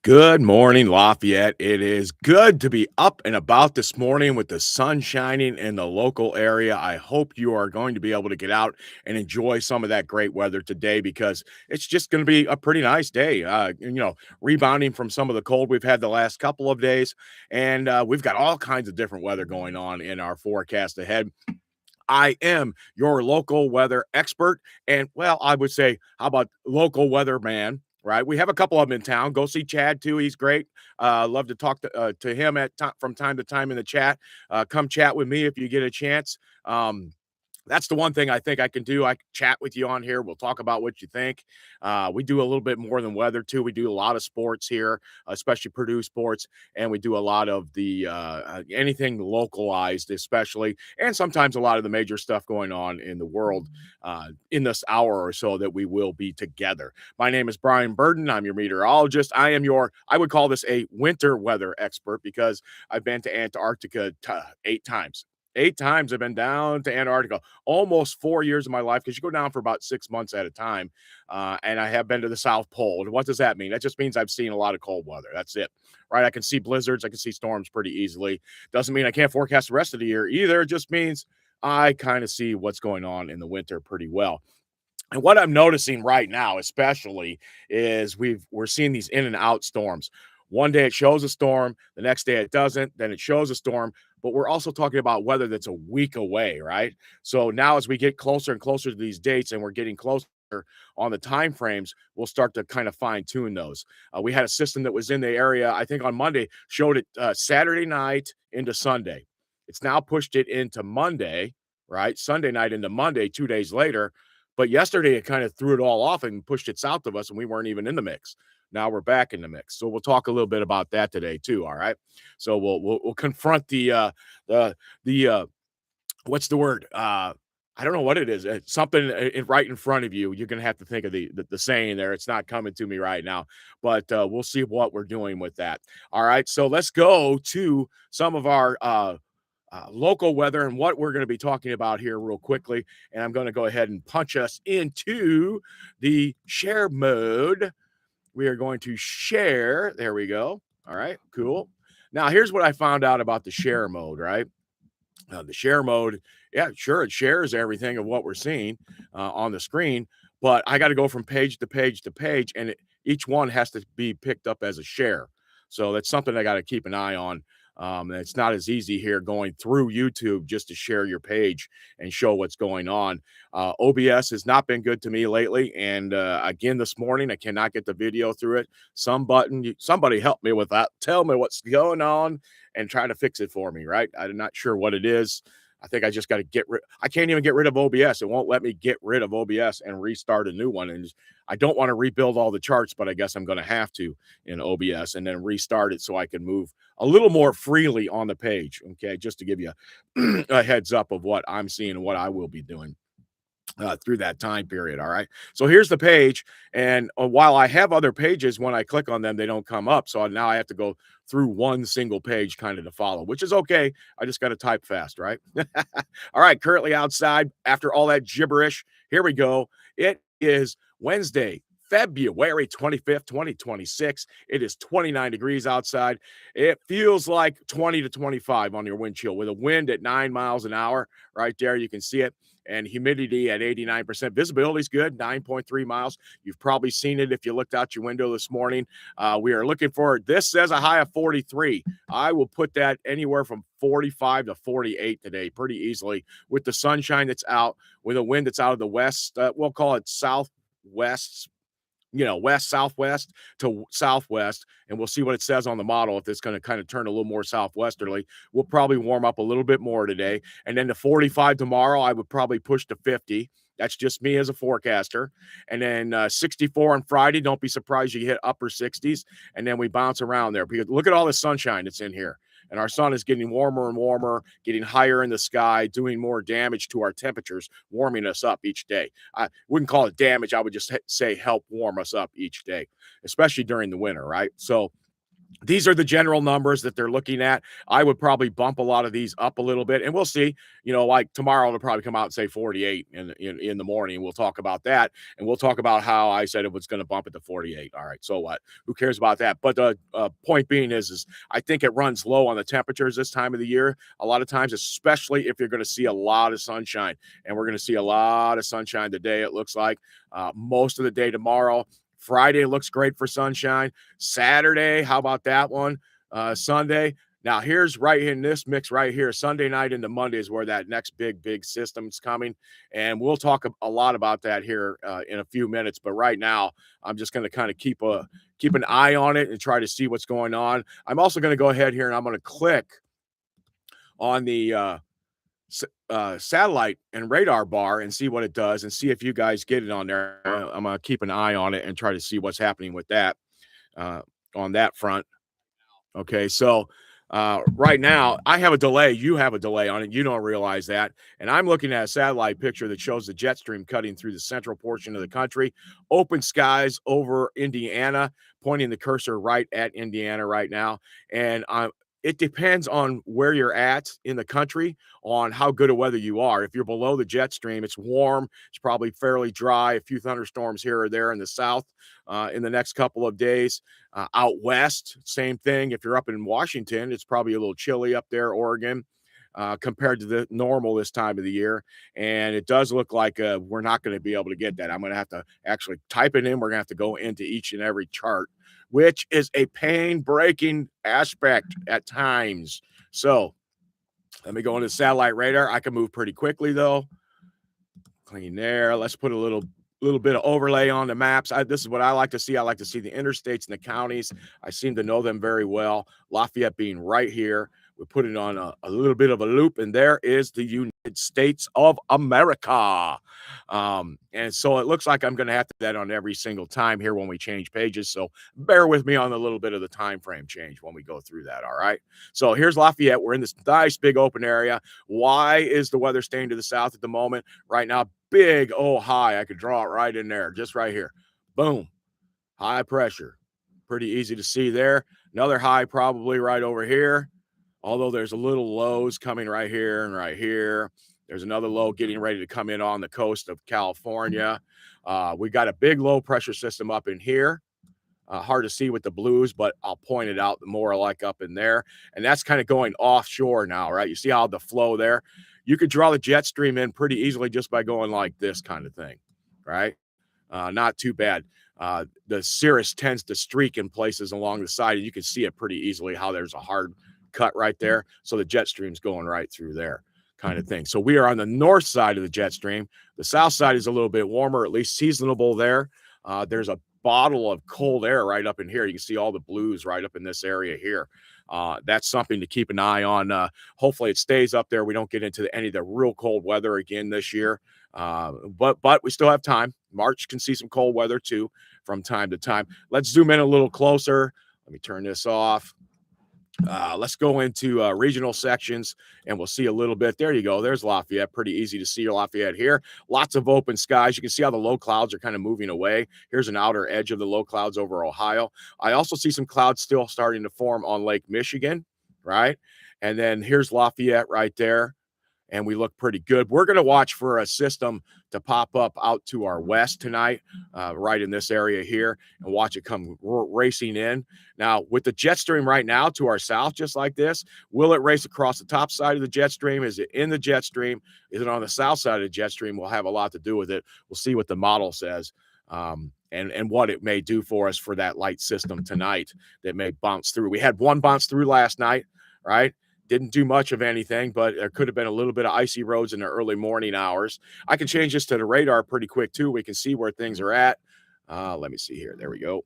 Good morning, Lafayette. It is good to be up and about this morning with the sun shining in the local area. I hope you are going to be able to get out and enjoy some of that great weather today because it's just going to be a pretty nice day. Rebounding from some of the cold we've had the last couple of days, and we've got all kinds of different weather going on in our forecast ahead. I am your local weather expert. And, well, I would say, how about local weather man? Right. We have a couple of them in town. Go see Chad too. He's great. Love to talk to him from time to time in the chat. Come chat with me if you get a chance. That's the one thing I think I can do. I can chat with you on here. We'll talk about what you think. We do a little bit more than weather too. We do a lot of sports here, especially Purdue sports, and we do a lot of the anything localized, especially, and sometimes a lot of the major stuff going on in the world in this hour or so that we will be together. My name is Brian Burden. I'm your meteorologist. I would call this a winter weather expert because I've been to Antarctica 8 times. 8 times I've been down to Antarctica, almost 4 years of my life, because you go down for about 6 months at a time. And I have been to the South Pole. And what does that mean? That just means I've seen a lot of cold weather. That's it, right? I can see blizzards. I can see storms pretty easily. Doesn't mean I can't forecast the rest of the year either. It just means I kind of see what's going on in the winter pretty well. And what I'm noticing right now, especially, is we're seeing these in and out storms. One day it shows a storm, the next day it doesn't, then it shows a storm. But we're also talking about weather that's a week away, right? So now as we get closer and closer to these dates and we're getting closer on the time frames, we'll start to kind of fine tune those. We had a system that was in the area, I think on Monday, showed it Saturday night into Sunday. It's now pushed it into Monday, right? Sunday night into Monday, 2 days later. But yesterday, it kind of threw it all off and pushed it south of us, and we weren't even in the mix. Now we're back in the mix. So we'll talk a little bit about that today too. All right. So we'll confront the what's the word? I don't know what it is. It's something right in front of you. You're gonna have to think of the saying there. It's not coming to me right now, but we'll see what we're doing with that. All right. So let's go to some of our local weather and what we're going to be talking about here real quickly. And I'm going to go ahead and punch us into the share mode. We are going to share. There we go. All right, cool. Now, here's what I found out about the share mode, right? The share mode, yeah, sure, it shares everything of what we're seeing on the screen, but I got to go from page to page to page, and each one has to be picked up as a share. So that's something I got to keep an eye on. It's not as easy here going through YouTube just to share your page and show what's going on. OBS has not been good to me lately, and again this morning I cannot get the video through it. Somebody help me with that. Tell me what's going on and try to fix it for me, right? I'm not sure what it is. I think I just got to get rid. I can't even get rid of OBS. It won't let me get rid of OBS and restart a new one. And I don't want to rebuild all the charts, but I guess I'm going to have to in OBS and then restart it so I can move a little more freely on the page. Okay, just to give you a heads up of what I'm seeing and what I will be doing through that time period. All right. So here's the page. And while I have other pages, when I click on them, they don't come up. So now I have to go through one single page kind of to follow, which is okay. I just got to type fast, right? All right. Currently outside after all that gibberish. Here we go. It is Wednesday, February 25th, 2026. It is 29 degrees outside. It feels like 20 to 25 on your wind chill with a wind at 9 miles an hour right there. You can see it. And humidity at 89%. Visibility is good, 9.3 miles. You've probably seen it if you looked out your window this morning. We are looking for, this says a high of 43. I will put that anywhere from 45 to 48 today pretty easily with the sunshine that's out, with a wind that's out of the west. We'll call it southwest, west, southwest to southwest, and we'll see what it says on the model. If it's going to kind of turn a little more southwesterly, we'll probably warm up a little bit more today. And then to 45 tomorrow, I would probably push to 50. That's just me as a forecaster. And then 64 on Friday. Don't be surprised you hit upper 60s. And then we bounce around there because look at all the sunshine that's in here. And our sun is getting warmer and warmer, getting higher in the sky, doing more damage to our temperatures, warming us up each day. I wouldn't call it damage. I would just say help warm us up each day, especially during the winter, right? So These are the general numbers that they're looking at. I would probably bump a lot of these up a little bit, and we'll see. Like tomorrow, it'll probably come out and say 48 in the morning. We'll talk about that, and we'll talk about how I said it was going to bump it to 48. All right, so what? Who cares about that? But the point being is I think it runs low on the temperatures this time of the year. A lot of times, especially if you're going to see a lot of sunshine, and we're going to see a lot of sunshine today. It looks like most of the day tomorrow. Friday looks great for sunshine. Saturday, how about that one? Sunday. Now, here's right in this mix right here. Sunday night into Monday is where that next big system's coming. And we'll talk a lot about that here in a few minutes. But right now, I'm just going to kind of keep an eye on it and try to see what's going on. I'm also going to go ahead here and I'm going to click on the satellite and radar bar and see what it does and see if you guys get it on there. I'm going to keep an eye on it and try to see what's happening with that uh, on that front. Okay, so right now I have a delay. You have a delay on it. You don't realize that. And I'm looking at a satellite picture that shows the jet stream cutting through the central portion of the country. Open skies over Indiana, pointing the cursor right at Indiana right now. And it depends on where you're at in the country on how good a weather you are. If you're below the jet stream, it's warm. It's probably fairly dry. A few thunderstorms here or there in the south in the next couple of days. Out west, same thing. If you're up in Washington, it's probably a little chilly up there, Oregon, compared to the normal this time of the year. And it does look like we're not going to be able to get that. I'm going to have to actually type it in. We're going to have to go into each and every chart, which is a pain-breaking aspect at times. So let me go into satellite radar. I can move pretty quickly, though. Clean there. Let's put a little bit of overlay on the maps. This is what I like to see. I like to see the interstates and the counties. I seem to know them very well. Lafayette being right here. We put it on a little bit of a loop, and there is the United States of America. And so it looks like I'm going to have to do that on every single time here when we change pages. So bear with me on a little bit of the time frame change when we go through that. All right. So here's Lafayette. We're in this nice big open area. Why is the weather staying to the south at the moment? Right now, big high. I could draw it right in there, just right here. Boom. High pressure. Pretty easy to see there. Another high probably right over here. Although there's a little lows coming right here and right here. There's another low getting ready to come in on the coast of California. We got a big low pressure system up in here. Hard to see with the blues, but I'll point it out more like up in there. And that's kind of going offshore now, right? You see how the flow there? You could draw the jet stream in pretty easily just by going like this kind of thing, right? Not too bad. The cirrus tends to streak in places along the side, and you can see it pretty easily how there's a hard cut right there. So the jet stream's going right through there kind of thing. So we are on the north side of the jet stream. The south side is a little bit warmer, at least seasonable there. There's a bottle of cold air right up in here. You can see all the blues right up in this area here. That's something to keep an eye on. Hopefully it stays up there. We don't get into any of the real cold weather again this year. But we still have time. March can see some cold weather too from time to time. Let's zoom in a little closer. Let me turn this off. Let's go into regional sections and we'll see a little bit. There you go. There's Lafayette. Pretty easy to see Lafayette here. Lots of open skies. You can see how the low clouds are kind of moving away. Here's an outer edge of the low clouds over Ohio. I also see some clouds still starting to form on Lake Michigan, right? And then here's Lafayette right there. And we look pretty good. We're going to watch for a system to pop up out to our west tonight, right in this area here, and watch it come racing in. Now, with the jet stream right now to our south, just like this, will it race across the top side of the jet stream? Is it in the jet stream? Is it on the south side of the jet stream? Will have a lot to do with it. We'll see what the model says. And what it may do for us for that light system tonight that may bounce through. We had one bounce through last night, right? Didn't do much of anything, but there could have been a little bit of icy roads in the early morning hours. I can change this to the radar pretty quick, too. We can see where things are at. Let me see here. There we go.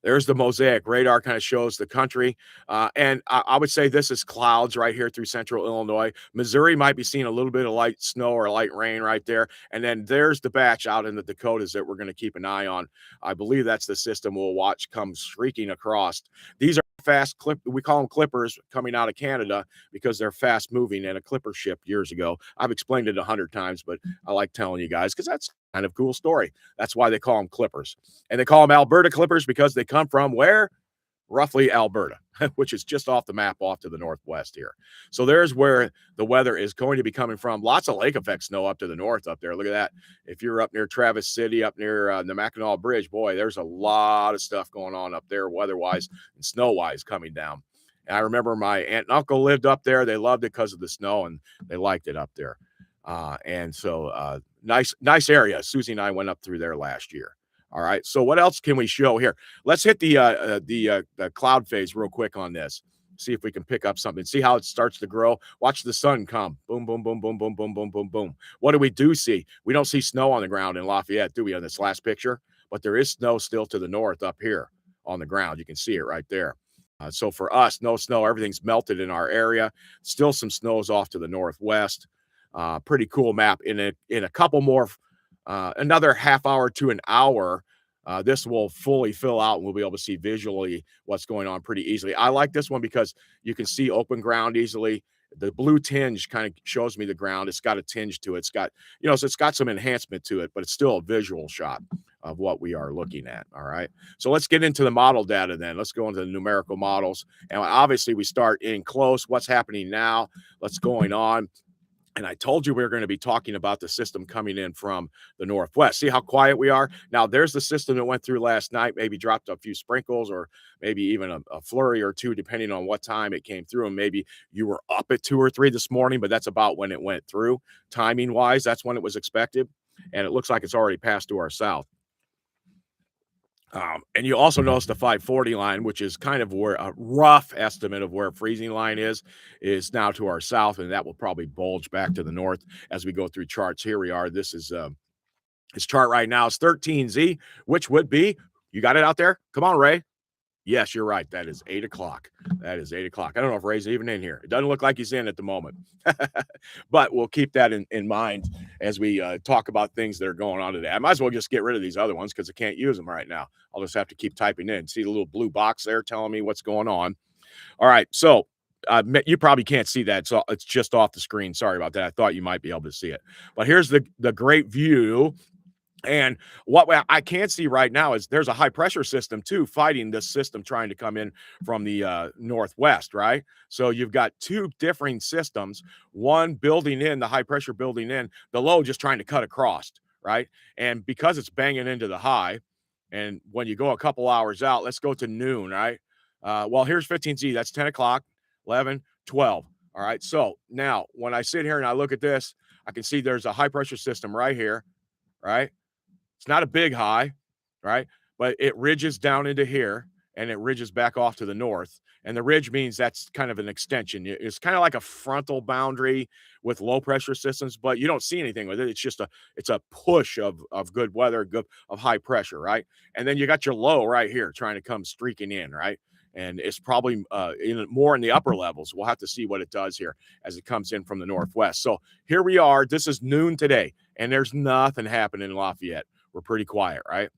There's the mosaic. Radar kind of shows the country. And I would say this is clouds right here through central Illinois. Missouri might be seeing a little bit of light snow or light rain right there. And then there's the batch out in the Dakotas that we're going to keep an eye on. I believe that's the system we'll watch come streaking across. These are fast clip. We call them clippers coming out of Canada because they're fast moving and a clipper ship years ago. I've explained it 100 times, but I like telling you guys because that's kind of cool story. That's why they call them clippers. And they call them Alberta clippers because they come from where? roughly Alberta, which is just off the map off to the northwest here. So there's where the weather is going to be coming from. Lots of lake effect snow up to the north up there. Look at that. If you're up near Travis City, up near the Mackinac Bridge, boy, there's a lot of stuff going on up there weather-wise and snow-wise coming down. And I remember my aunt and uncle lived up there. They loved it because of the snow, and they liked it up there. And so nice area. Susie and I went up through there last year. All right. So what else can we show here? Let's hit the cloud phase real quick on this. See if we can pick up something. See how it starts to grow. Watch the sun come. Boom, boom, boom, boom, boom, boom, boom, boom, boom. What do we do see? We don't see snow on the ground in Lafayette, do we, on this last picture? But there is snow still to the north up here on the ground. You can see it right there. So for us, no snow. Everything's melted in our area. Still some snows off to the northwest. Pretty cool map. In a couple more, another half hour to an hour, this will fully fill out and we'll be able to see visually what's going on pretty easily. I like this one because you can see open ground easily. The blue tinge kind of shows me the ground. It's got a tinge to it. It's got, so it's got some enhancement to it, but it's still a visual shot of what we are looking at. All right. So let's get into the model data then. Let's go into the numerical models. And obviously we start in close. What's happening now? What's going on? And I told you we were going to be talking about the system coming in from the northwest. See how quiet we are? Now, there's the system that went through last night, maybe dropped a few sprinkles or maybe even a flurry or two, depending on what time it came through. And maybe you were up at 2 or 3 this morning, but that's about when it went through. Timing-wise, that's when it was expected. And it looks like it's already passed to our south. And you also notice the 540 line, which is kind of where a rough estimate of where freezing line is now to our south, and that will probably bulge back to the north as we go through charts. Here we are. This is this chart right now is 13Z, which would be, you got it out there? Come on, Ray. Yes, you're right. That is 8 o'clock. That is 8 o'clock. I don't know if Ray's even in here. It doesn't look like he's in at the moment. But we'll keep that in mind as we talk about things that are going on today. I might as well just get rid of these other ones because I can't use them right now. I'll just have to keep typing in. See the little blue box there telling me what's going on. All right. So you probably can't see that. So it's just off the screen. Sorry about that. I thought you might be able to see it. But here's the great view. And what I can't see right now is there's a high pressure system too fighting this system trying to come in from the northwest, right? So you've got two differing systems, one building in, the high pressure building in, the low just trying to cut across, right? And because it's banging into the high, and when you go a couple hours out, let's go to noon, right? Well, here's 15Z, that's 10 o'clock, 11, 12. All right. So now when I sit here and I look at this, I can see there's a high pressure system right here, right? It's not a big high, right? But it ridges down into here and it ridges back off to the north. And the ridge means that's kind of an extension. It's kind of like a frontal boundary with low pressure systems, but you don't see anything with it. It's just it's a push of good weather, of high pressure, right? And then you got your low right here trying to come streaking in, right? And it's probably more in the upper levels. We'll have to see what it does here as it comes in from the northwest. So here we are. This is noon today, and there's nothing happening in Lafayette. We're pretty quiet, right?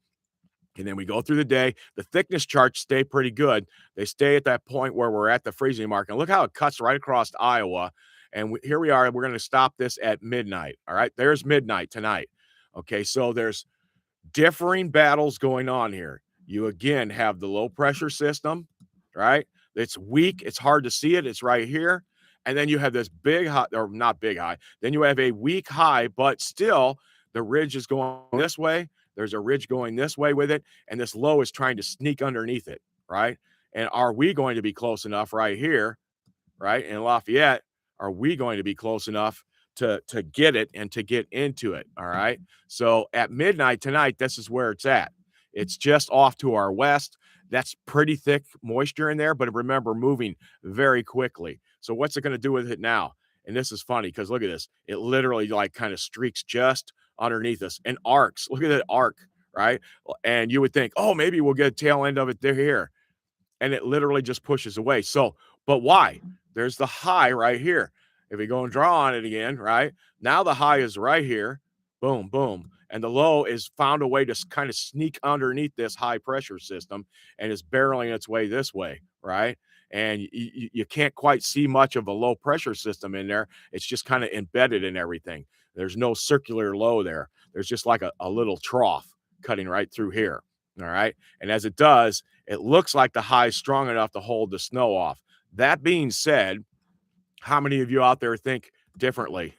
And then we go through the day. The thickness charts stay pretty good. They stay at that point where we're at the freezing mark. And look how it cuts right across Iowa. And here we are. We're going to stop this at midnight. All right. There's midnight tonight. Okay. So there's differing battles going on here. You again have the low pressure system, right? It's weak. It's hard to see it. It's right here. And then you have this big high, or not big high. Then you have a weak high, but still the ridge is going this way. There's a ridge going this way with it. And this low is trying to sneak underneath it, right? And are we going to be close enough right here, right? In Lafayette, are we going to be close enough to get it and to get into it, all right? So at midnight tonight, this is where it's at. It's just off to our west. That's pretty thick moisture in there, but remember, moving very quickly. So what's it going to do with it now? And this is funny because look at this. It literally like kind of streaks just underneath us and arcs. Look at that arc, right? And you would think, oh, maybe we'll get a tail end of it there here. And it literally just pushes away. So, but why? There's the high right here. If we go and draw on it again, right? Now the high is right here. Boom, boom. And the low is found a way to kind of sneak underneath this high pressure system and is barreling its way this way, right? And you can't quite see much of a low pressure system in there. It's just kind of embedded in everything. There's no circular low there. There's just like a little trough cutting right through here. All right. And as it does, it looks like the high is strong enough to hold the snow off. That being said, how many of you out there think differently?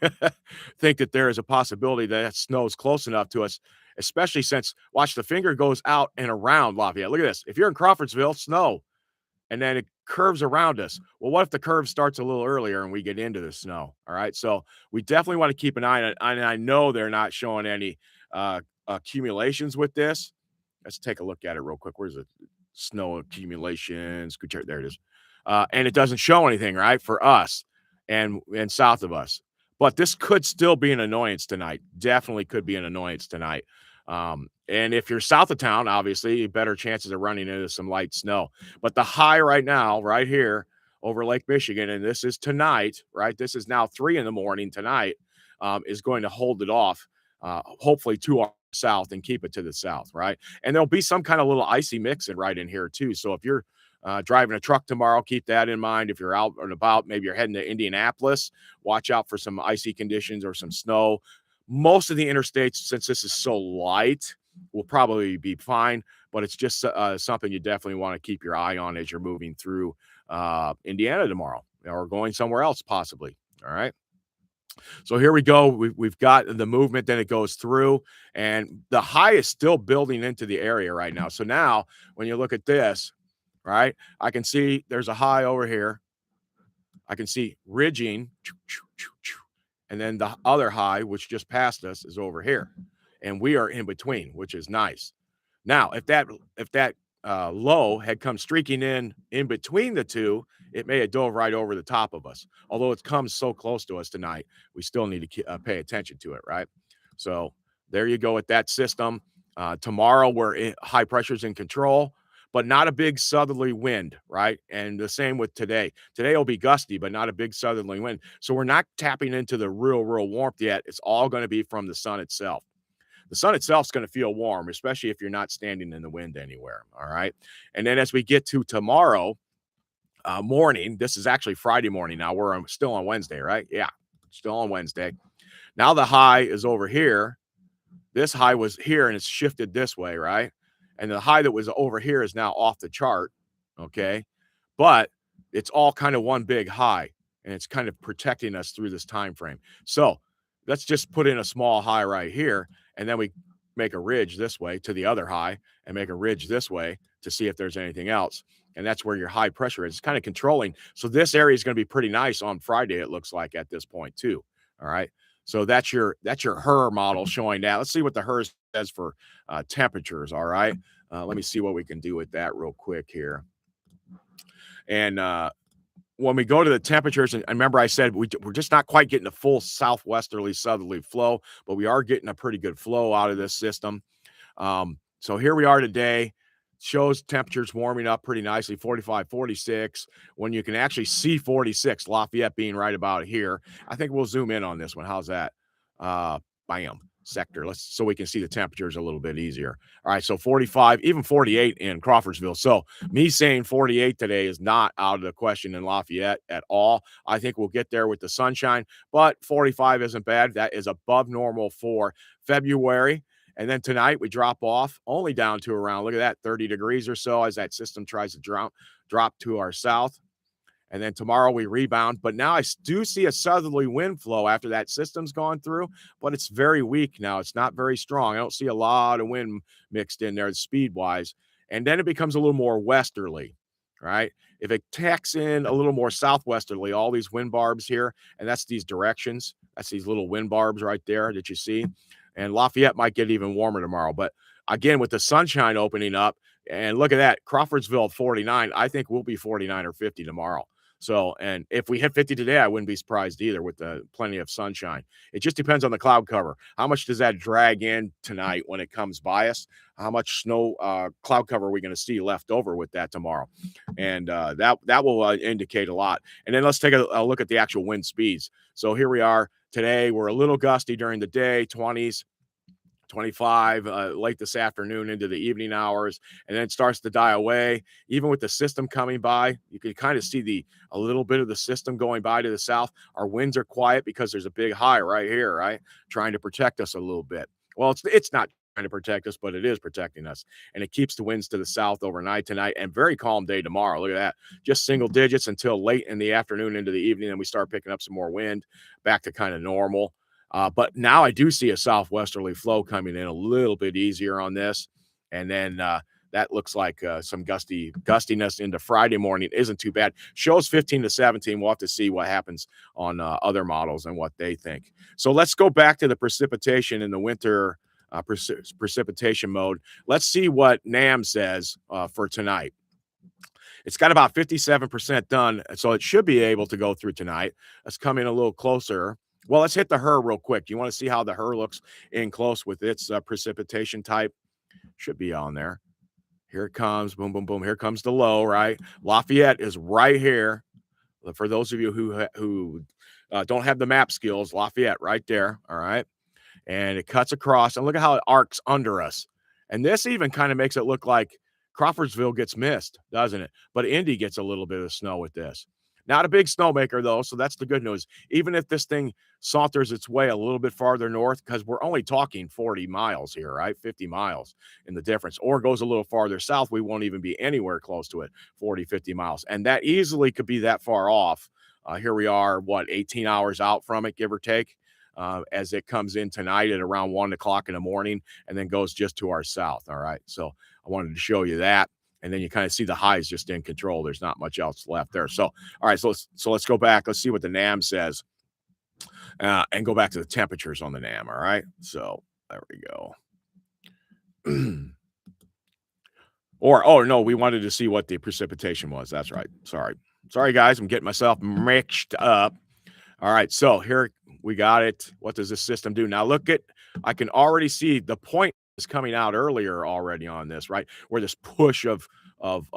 Think that there is a possibility that snow is close enough to us, especially since, watch, the finger goes out and around Lafayette. Look at this. If you're in Crawfordsville, snow, and then it curves around us. Well, what if the curve starts a little earlier and we get into the snow? All right. So we definitely want to keep an eye on it. And I know they're not showing any accumulations with this. Let's take a look at it real quick. Where's the snow accumulations? There it is. And it doesn't show anything, right, for us and south of us. But this could still be an annoyance tonight. Definitely could be an annoyance tonight. And if you're south of town, obviously, better chances of running into some light snow. But the high right now, right here over Lake Michigan, and this is tonight, right? This is now 3 in the morning tonight, is going to hold it off, hopefully to our south and keep it to the south, right? And there'll be some kind of little icy mixing right in here too. So if you're driving a truck tomorrow, keep that in mind. If you're out and about, maybe you're heading to Indianapolis, watch out for some icy conditions or some snow. Most of the interstates, since this is so light, will probably be fine, but it's just something you definitely want to keep your eye on as you're moving through Indiana tomorrow or going somewhere else possibly. All right. So here we go. We've got the movement, then it goes through, and the high is still building into the area right now. So now when you look at this, right, I can see there's a high over here. I can see ridging, and then the other high, which just passed us, is over here. And we are in between, which is nice. Now, if that low had come streaking in between the two, it may have dove right over the top of us. Although it's come so close to us tonight, we still need to pay attention to it, right? So there you go with that system. Tomorrow, high pressure's in control, but not a big southerly wind, right? And the same with today. Today will be gusty, but not a big southerly wind. So we're not tapping into the real warmth yet. It's all going to be from the sun itself. The sun itself is going to feel warm, especially if you're not standing in the wind anywhere. All right. And then as we get to tomorrow morning, this is actually Friday morning now. We're still on Wednesday, right? Yeah, still on Wednesday. Now the high is over here. This high was here and it's shifted this way, right? And the high that was over here is now off the chart. Okay. But it's all kind of one big high and it's kind of protecting us through this time frame. So let's just put in a small high right here, and then we make a ridge this way to the other high and make a ridge this way to see if there's anything else. And that's where your high pressure is. It's kind of controlling. So this area is going to be pretty nice on Friday, it looks like at this point too. All right. So that's your HER model showing that. Let's see what the HER says for temperatures. All right. Let me see what we can do with that real quick here. And when we go to the temperatures, and remember I said we're just not quite getting a full southwesterly southerly flow, but we are getting a pretty good flow out of this system. So here we are today. Shows temperatures warming up pretty nicely, 45, 46, when you can actually see 46, Lafayette being right about here. I think we'll zoom in on this one. How's that? Bam. Sector. So we can see the temperatures a little bit easier. All right, so 45, even 48 in Crawfordsville. So me saying 48 today is not out of the question in Lafayette at all. I think we'll get there with the sunshine, but 45 isn't bad. That is above normal for February. And then tonight we drop off only down to around, look at that, 30 degrees or so as that system tries to drop to our south. And then tomorrow we rebound. But now I do see a southerly wind flow after that system's gone through, but it's very weak now. It's not very strong. I don't see a lot of wind mixed in there speed-wise. And then it becomes a little more westerly, right? If it tacks in a little more southwesterly, all these wind barbs here, and that's these directions. That's these little wind barbs right there that you see. And Lafayette might get even warmer tomorrow. But again, with the sunshine opening up, and look at that, Crawfordsville 49, I think we'll be 49 or 50 tomorrow. So, and if we hit 50 today, I wouldn't be surprised either with the plenty of sunshine. It just depends on the cloud cover. How much does that drag in tonight when it comes by us? How much snow cloud cover are we going to see left over with that tomorrow? And that will indicate a lot. And then let's take a look at the actual wind speeds. So here we are today. We're a little gusty during the day, 20s. 25 late this afternoon into the evening hours, and then it starts to die away. Even with the system coming by, you can kind of see a little bit of the system going by to the south. Our winds are quiet because there's a big high right here, right, trying to protect us a little bit. Well, it's not trying to protect us, but it is protecting us. And it keeps the winds to the south overnight tonight and very calm day tomorrow. Look at that. Just single digits until late in the afternoon into the evening. And we start picking up some more wind back to kind of normal. But now I do see a southwesterly flow coming in a little bit easier on this. And then that looks like some gustiness into Friday morning isn't too bad. Shows 15 to 17. We'll have to see what happens on other models and what they think. So let's go back to the precipitation in the winter precipitation mode. Let's see what NAM says for tonight. It's got about 57% done, so it should be able to go through tonight. Let's come in a little closer. Well, let's hit the HER real quick. You want to see how the HER looks in close with its precipitation type? Should be on there. Here it comes. Boom, boom, boom. Here comes the low, right? Lafayette is right here. For those of you who don't have the map skills, Lafayette right there, all right? And it cuts across, and look at how it arcs under us. And this even kind of makes it look like Crawfordsville gets missed, doesn't it? But Indy gets a little bit of snow with this. Not a big snowmaker, though, so that's the good news. Even if this thing saunters its way a little bit farther north, because we're only talking 40 miles here, right? 50 miles in the difference, or goes a little farther south, we won't even be anywhere close to it, 40, 50 miles. And that easily could be that far off. Here we are, 18 hours out from it, give or take. As it comes in tonight at around 1 o'clock in the morning and then goes just to our south. All right. So I wanted to show you that. And then you kind of see the highs just in control. There's not much else left there. So, all right. So let's go back. Let's see what the NAM says and go back to the temperatures on the NAM. All right. So there we go. Oh, no, we wanted to see what the precipitation was. That's right. Sorry, guys. I'm getting myself mixed up. All right, so here we got it. What does this system do? Now look at, I can already see the point is coming out earlier already on this, right? Where this push of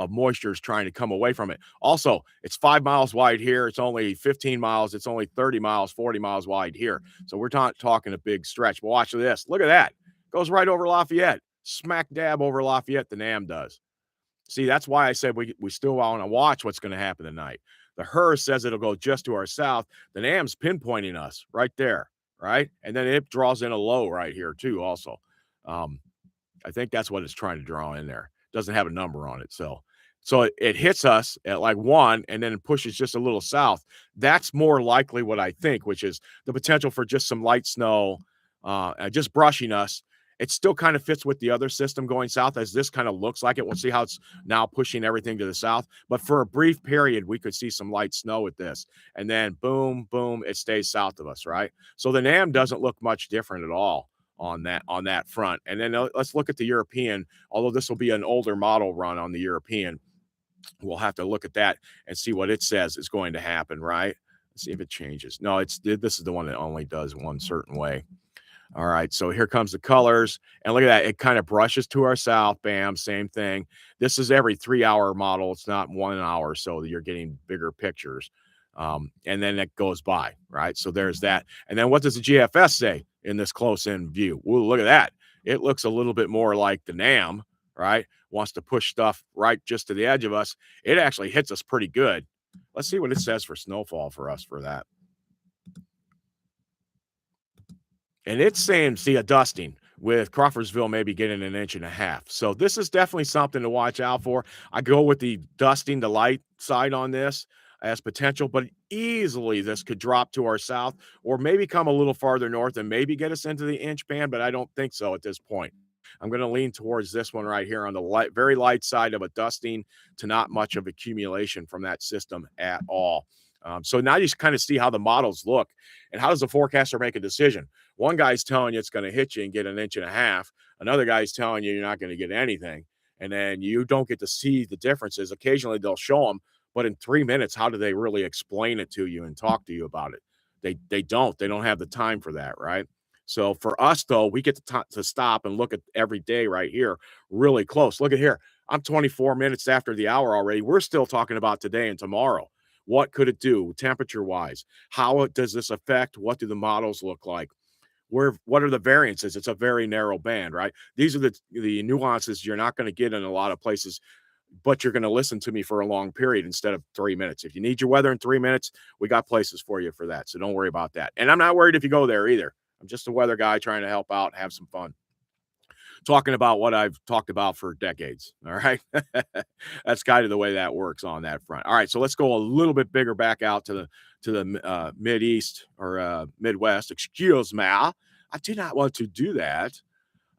moisture is trying to come away from it. Also, it's 5 miles wide here. It's only 15 miles. It's only 30 miles, 40 miles wide here. So we're not talking a big stretch. But watch this. Look at that. Goes right over Lafayette. Smack dab over Lafayette, the NAM does. See, that's why I said we still want to watch what's going to happen tonight. The HER says it'll go just to our south. The NAM's pinpointing us right there, right? And then it draws in a low right here too also. I think that's what it's trying to draw in there. Doesn't have a number on it. So it hits us at like 1 and then it pushes just a little south. That's more likely what I think, which is the potential for just some light snow just brushing us. It still kind of fits with the other system going south as this kind of looks like it. We'll see how it's now pushing everything to the south. But for a brief period, we could see some light snow with this. And then boom, boom, it stays south of us, right? So the NAM doesn't look much different at all on that front. And then let's look at the European, although this will be an older model run on the European. We'll have to look at that and see what it says is going to happen, right? Let's see if it changes. No, this is the one that only does one certain way. All right, so here comes the colors, and look at that. It kind of brushes to our south. Bam, same thing. This is every 3-hour model. It's not 1 hour, so you're getting bigger pictures. And then it goes by, right? So there's that. And then what does the GFS say in this close-in view? Ooh, look at that. It looks a little bit more like the NAM, right? Wants to push stuff right just to the edge of us. It actually hits us pretty good. Let's see what it says for snowfall for us for that. And it's saying, see, a dusting with Crawfordsville maybe getting 1.5 inches. So this is definitely something to watch out for. I go with the dusting, the light side on this as potential, but easily this could drop to our south or maybe come a little farther north and maybe get us into the inch band, but I don't think so at this point. I'm going to lean towards this one right here on the very light side of a dusting to not much of accumulation from that system at all. So now you kind of see how the models look and how does the forecaster make a decision? One guy's telling you it's going to hit you and get 1.5 inches. Another guy's telling you you're not going to get anything. And then you don't get to see the differences. Occasionally they'll show them, but in 3 minutes, how do they really explain it to you and talk to you about it? They don't have the time for that, right? So for us, though, we get to stop and look at every day right here really close. Look at here. I'm 24 minutes after the hour already. We're still talking about today and tomorrow. What could it do temperature-wise? How does this affect? What do the models look like? What are the variances? It's a very narrow band, right? These are the nuances you're not going to get in a lot of places, but you're going to listen to me for a long period instead of 3 minutes. If you need your weather in 3 minutes, we got places for you for that. So don't worry about that. And I'm not worried if you go there either. I'm just a weather guy trying to help out, have some fun. talking about what I've talked about for decades. All right. That's kind of the way that works on that front. All right. So let's go a little bit bigger back out to the mid east or Midwest. Excuse me. I did not want to do that.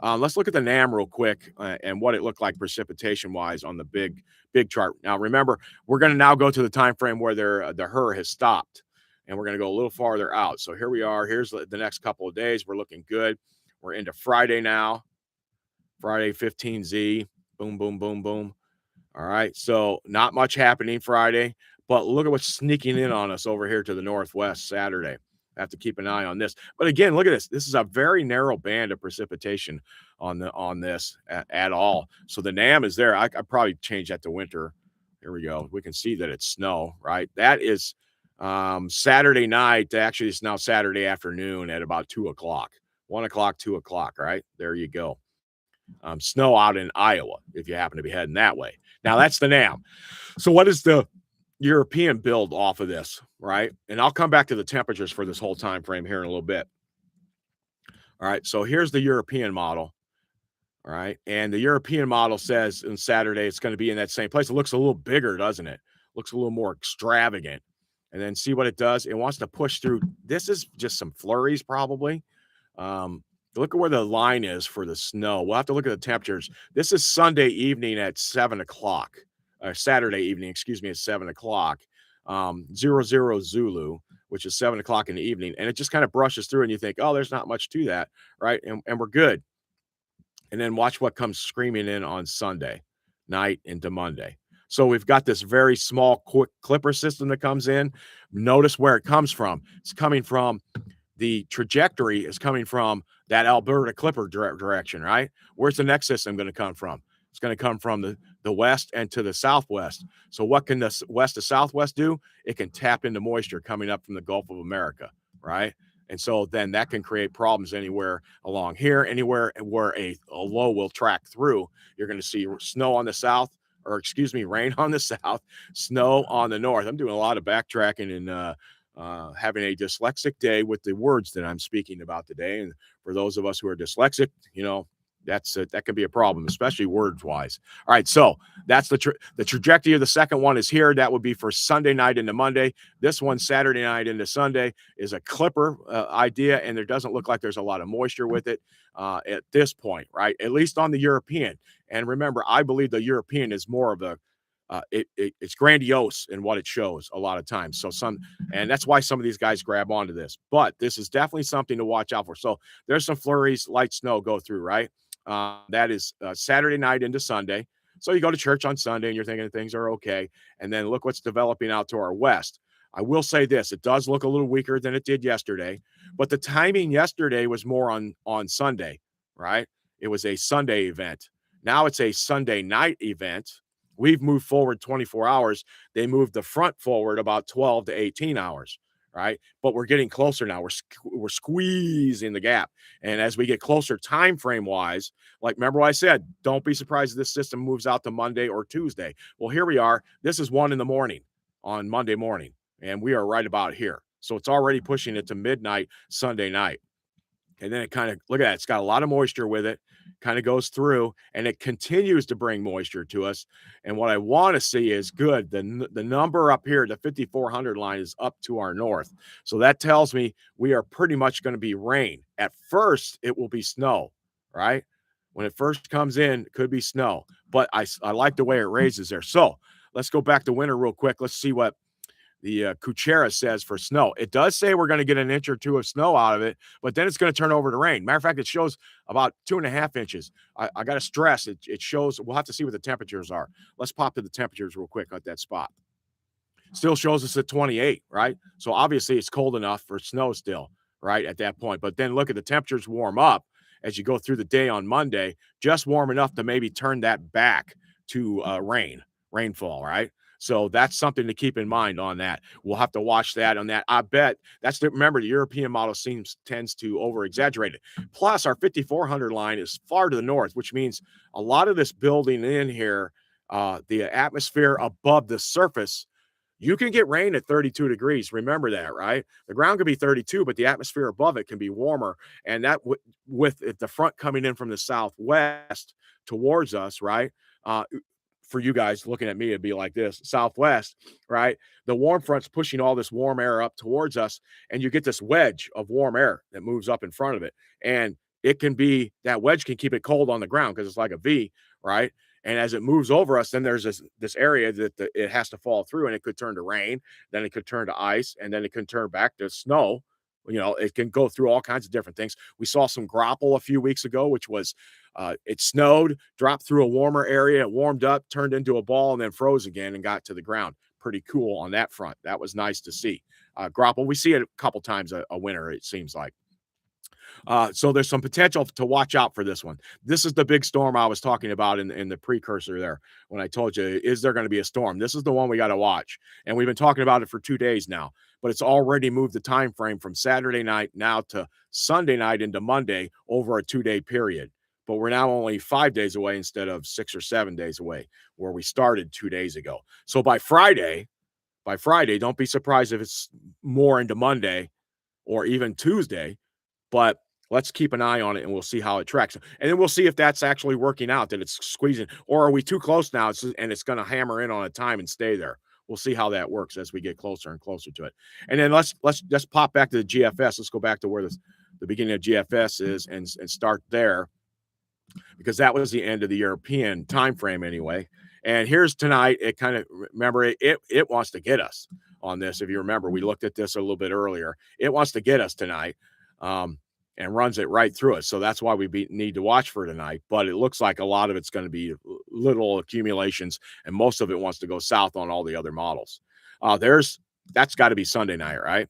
Let's look at the NAM real quick and what it looked like precipitation wise on the big chart. Now, remember, we're going to now go to the time frame where the HER has stopped, and we're going to go a little farther out. So here we are. Here's the next couple of days. We're looking good. We're into Friday now. Friday 15Z. Boom, boom, boom, boom. All right. So not much happening Friday, but look at what's sneaking in on us over here to the northwest Saturday. I have to keep an eye on this. But again, look at this. This is a very narrow band of precipitation on this at all. So the NAM is there. I probably change that to winter. Here we go. We can see that it's snow, right? That is Saturday night. Actually, it's now Saturday afternoon at about 2 o'clock, 1 o'clock, 2 o'clock. Right there, you go. Snow out in Iowa if you happen to be heading that way. Now that's the NAM. So what is the European build off of this, right? And I'll come back to the temperatures for this whole time frame here in a little bit. All right, so here's the European model. All right, and the European model says on Saturday it's going to be in that same place. It looks a little bigger, doesn't it? Looks a little more extravagant. And then see what it does. It wants to push through. This is just some flurries, probably. Look at where the line is for the snow. We'll have to look at the temperatures. This is Sunday evening at 7 o'clock. Saturday evening, excuse me, at 7 o'clock. 00 Zulu, which is 7 o'clock in the evening. And it just kind of brushes through, and you think, oh, there's not much to that, right? And we're good. And then watch what comes screaming in on Sunday night into Monday. So we've got this very small, quick clipper system that comes in. Notice where it comes from. It's coming from the trajectory is coming from that Alberta Clipper direction, right? Where's the next system going to come from? It's going to come from the west and to the southwest. So what can the west to southwest do? It can tap into moisture coming up from the Gulf of America, right? And so then that can create problems anywhere along here, anywhere where a low will track through. You're going to see snow on the south, or excuse me, rain on the south, snow on the north. I'm doing a lot of backtracking and having a dyslexic day with the words that I'm speaking about today. And for those of us who are dyslexic, that can be a problem, especially words wise. All right. So that's the trajectory of the second one is here. That would be for Sunday night into Monday. This one, Saturday night into Sunday, is a clipper idea. And there doesn't look like there's a lot of moisture with it at this point, right? At least on the European. And remember, I believe the European is more of a it's grandiose in what it shows a lot of times. And that's why some of these guys grab onto this. But this is definitely something to watch out for. So there's some flurries, light snow go through, right? That is Saturday night into Sunday. So you go to church on Sunday and you're thinking things are okay. And then look what's developing out to our west. I will say this, it does look a little weaker than it did yesterday, but the timing yesterday was more on Sunday, right? It was a Sunday event. Now it's a Sunday night event. We've moved forward 24 hours. They moved the front forward about 12 to 18 hours, right? But we're getting closer now. We're squeezing the gap. And as we get closer time frame wise, like remember what I said, don't be surprised if this system moves out to Monday or Tuesday. Well, here we are. This is 1 a.m. on Monday morning, and we are right about here. So it's already pushing it to midnight Sunday night. And then it kind of, look at that, it's got a lot of moisture with it, kind of goes through, and it continues to bring moisture to us. And what I want to see is good. The number up here, the 5,400 line, is up to our north. So that tells me we are pretty much going to be rain. At first, it will be snow, right? When it first comes in, it could be snow. But I like the way it raises there. So let's go back to winter real quick. Let's see what the Kuchera says for snow. It does say we're going to get an inch or two of snow out of it, but then it's going to turn over to rain. Matter of fact, it shows about 2.5 inches. I got to stress it shows. We'll have to see what the temperatures are. Let's pop to the temperatures real quick at that spot. Still shows us at 28, right? So obviously it's cold enough for snow still, right, at that point. But then look at the temperatures warm up as you go through the day on Monday, just warm enough to maybe turn that back to rainfall, right? So that's something to keep in mind on that. We'll have to watch that on that. I bet remember, the European model tends to over exaggerate it. Plus, our 5,400 line is far to the north, which means a lot of this building in here, the atmosphere above the surface You can get rain at 32 degrees. Remember that, right? The ground can be 32, but the atmosphere above it can be warmer. And that with the front coming in from the southwest towards us, right? Uh, for you guys looking at me, it'd be like this southwest, right? The warm front's pushing all this warm air up towards us, and you get this wedge of warm air that moves up in front of it. And it can be that wedge can keep it cold on the ground because it's like a V, right? And as it moves over us, then there's this area that it has to fall through, and it could turn to rain, then it could turn to ice, and then it can turn back to snow. You know, it can go through all kinds of different things. We saw some grapple a few weeks ago, which was it snowed, dropped through a warmer area, it warmed up, turned into a ball, and then froze again and got to the ground. Pretty cool on that front. That was nice to see. Grapple, we see it a couple times a winter, it seems like. So there's some potential to watch out for this one. This is the big storm I was talking about in the precursor there when I told you, is there going to be a storm? This is the one we got to watch. And we've been talking about it for 2 days now, but it's already moved the time frame from Saturday night now to Sunday night into Monday over a 2-day period. But we're now only 5 days away instead of 6 or 7 days away where we started 2 days ago. So by Friday, don't be surprised if it's more into Monday or even Tuesday, but let's keep an eye on it and we'll see how it tracks. And then we'll see if that's actually working out, that it's squeezing, or are we too close now and it's going to hammer in on a time and stay there. We'll see how that works as we get closer and closer to it. And then let's just pop back to the GFS. Let's go back to where the beginning of GFS is and start there, because that was the end of the European time frame anyway. And here's tonight. It kind of, remember, it wants to get us on this. If you remember, we looked at this a little bit earlier. It wants to get us tonight. And runs it right through us. So that's why we need to watch for tonight. But it looks like a lot of it's going to be little accumulations, and most of it wants to go south on all the other models. That's got to be Sunday night, right?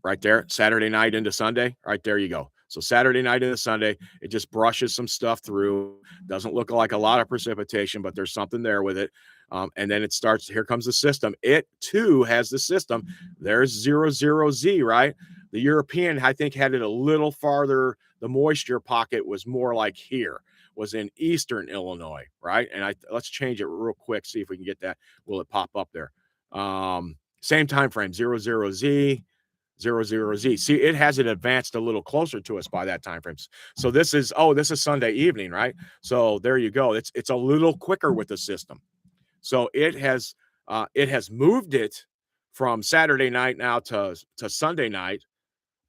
Right there, Saturday night into Sunday. Right there you go. So Saturday night into Sunday, it just brushes some stuff through. Doesn't look like a lot of precipitation, but there's something there with it. And then it starts. Here comes the system. It too has the system. There's 00Z, right? The European, I think, had it a little farther. The moisture pocket was more like here, was in eastern Illinois, right? And let's change it real quick, see if we can get that. Will it pop up there? Same time frame, 00Z, 00Z. See, it has it advanced a little closer to us by that time frame. So this is Sunday evening, right? So there you go. It's a little quicker with the system. So it has moved it from Saturday night now to Sunday night,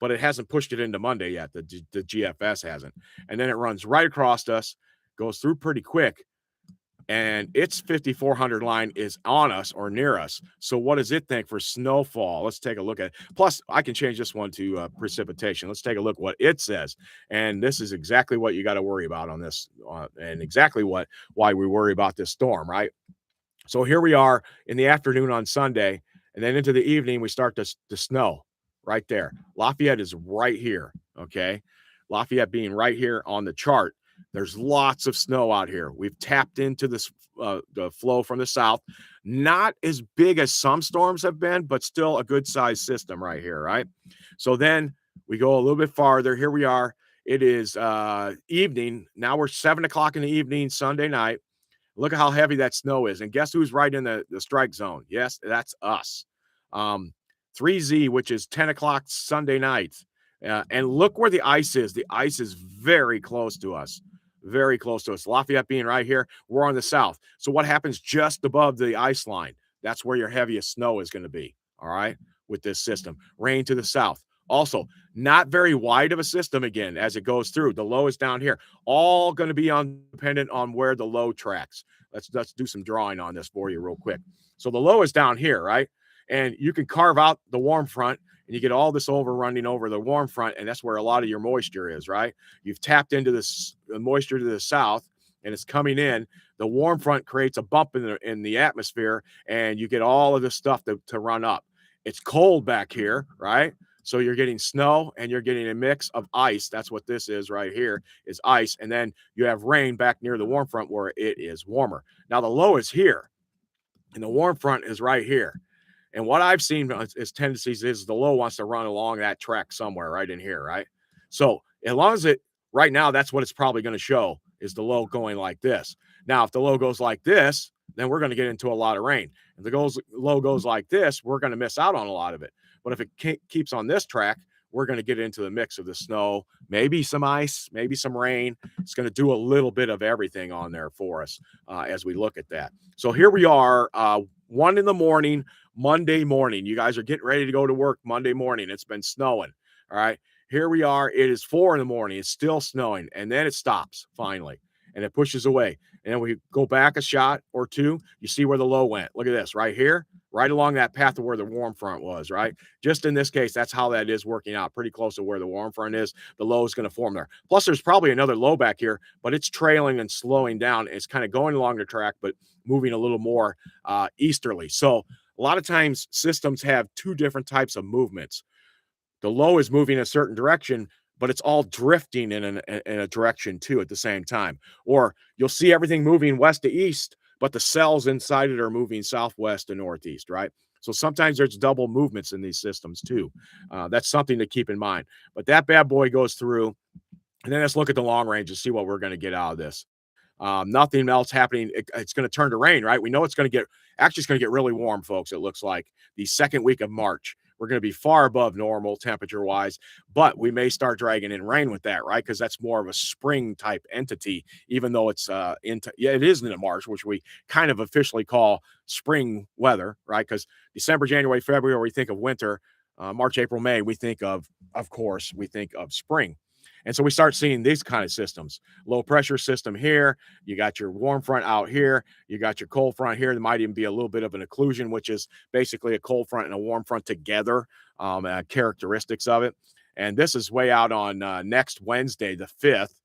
but it hasn't pushed it into Monday yet. The GFS hasn't. And then it runs right across us, goes through pretty quick, and its 5,400 line is on us or near us. So what does it think for snowfall? Let's take a look at it. Plus, I can change this one to precipitation. Let's take a look what it says. And this is exactly what you got to worry about on this, and exactly why we worry about this storm, right? So here we are in the afternoon on Sunday, and then into the evening, we start to snow. Right there. Lafayette is right here. Okay. Lafayette being right here on the chart. There's lots of snow out here. We've tapped into this the flow from the south. Not as big as some storms have been, but still a good sized system right here. Right. So then we go a little bit farther. Here we are. It is evening. Now we're 7:00 in the evening, Sunday night. Look at how heavy that snow is. And guess who's right in the strike zone? Yes, that's us. 3Z, which is 10 o'clock Sunday night. And look where the ice is. The ice is very close to us. Very close to us. Lafayette being right here, we're on the south. So what happens just above the ice line? That's where your heaviest snow is going to be, all right, with this system. Rain to the south. Also, not very wide of a system again as it goes through. The low is down here. All going to be dependent on where the low tracks. Let's do some drawing on this for you real quick. So the low is down here, right? And you can carve out the warm front, and you get all this overrunning over the warm front, and that's where a lot of your moisture is, right? You've tapped into this moisture to the south, and it's coming in. The warm front creates a bump in the atmosphere, and you get all of this stuff to run up. It's cold back here, right? So you're getting snow, and you're getting a mix of ice. That's what this is right here, is ice. And then you have rain back near the warm front where it is warmer. Now the low is here, and the warm front is right here. And what I've seen as tendencies is the low wants to run along that track somewhere right in here, right? So as long as right now, that's what it's probably going to show, is the low going like this. Now, if the low goes like this, then we're going to get into a lot of rain. If the low goes like this, we're going to miss out on a lot of it. But if it keeps on this track, we're going to get into the mix of the snow, maybe some ice, maybe some rain. It's going to do a little bit of everything on there for us as we look at that. So here we are, 1 in the morning, Monday morning. You guys are getting ready to go to work Monday morning. It's been snowing. All right. Here we are. It is 4 in the morning. It's still snowing. And then it stops finally and it pushes away. And then we go back a shot or two. You see where the low went. Look at this right here, right along that path of where the warm front was, right? Just in this case, that's how that is working out, pretty close to where the warm front is. The low is going to form there. Plus, there's probably another low back here, but it's trailing and slowing down. It's kind of going along the track, but moving a little more easterly. So a lot of times systems have two different types of movements. The low is moving a certain direction, but it's all drifting in a direction too at the same time. Or you'll see everything moving west to east, but the cells inside it are moving southwest to northeast, right? So sometimes there's double movements in these systems too. That's something to keep in mind. But that bad boy goes through, and then let's look at the long range and see what we're going to get out of this. Nothing else happening. It's going to turn to rain, right? We know it's going to get really warm, folks. It looks like the second week of March. We're going to be far above normal temperature wise, but we may start dragging in rain with that, right? Because that's more of a spring type entity, even though it's it is in March, which we kind of officially call spring weather, right? Because December, January, February, we think of winter. March, April, May, we think of course, we think of spring. And so we start seeing these kind of systems. Low pressure system here. You got your warm front out here. You got your cold front here. There might even be a little bit of an occlusion, which is basically a cold front and a warm front together, characteristics of it. And this is way out on next Wednesday, the 5th.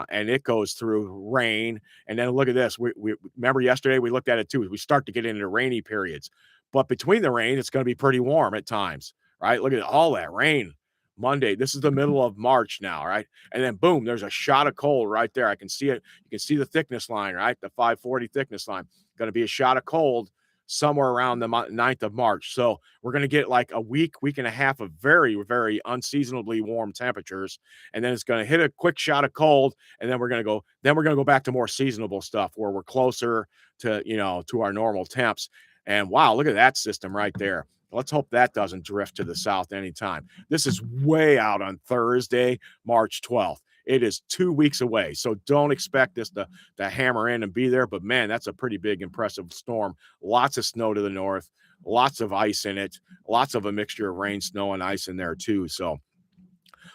And it goes through rain. And then look at this. We remember yesterday we looked at it too. We start to get into rainy periods. But between the rain, it's going to be pretty warm at times, right? Look at all that rain. Monday. This is the middle of March now, right? And then boom, there's a shot of cold right there. I can see it. You can see the thickness line, right? The 540 thickness line. Going to be a shot of cold somewhere around the 9th of March. So we're going to get like a week and a half of very, very unseasonably warm temperatures. And then it's going to hit a quick shot of cold. And then we're going to go back to more seasonable stuff where we're closer to, to our normal temps. And wow, look at that system right there. Let's hope that doesn't drift to the south anytime. This is way out on Thursday, March 12th. It is 2 weeks away, so don't expect this to hammer in and be there. But, man, that's a pretty big, impressive storm. Lots of snow to the north, lots of ice in it, lots of a mixture of rain, snow, and ice in there too. So,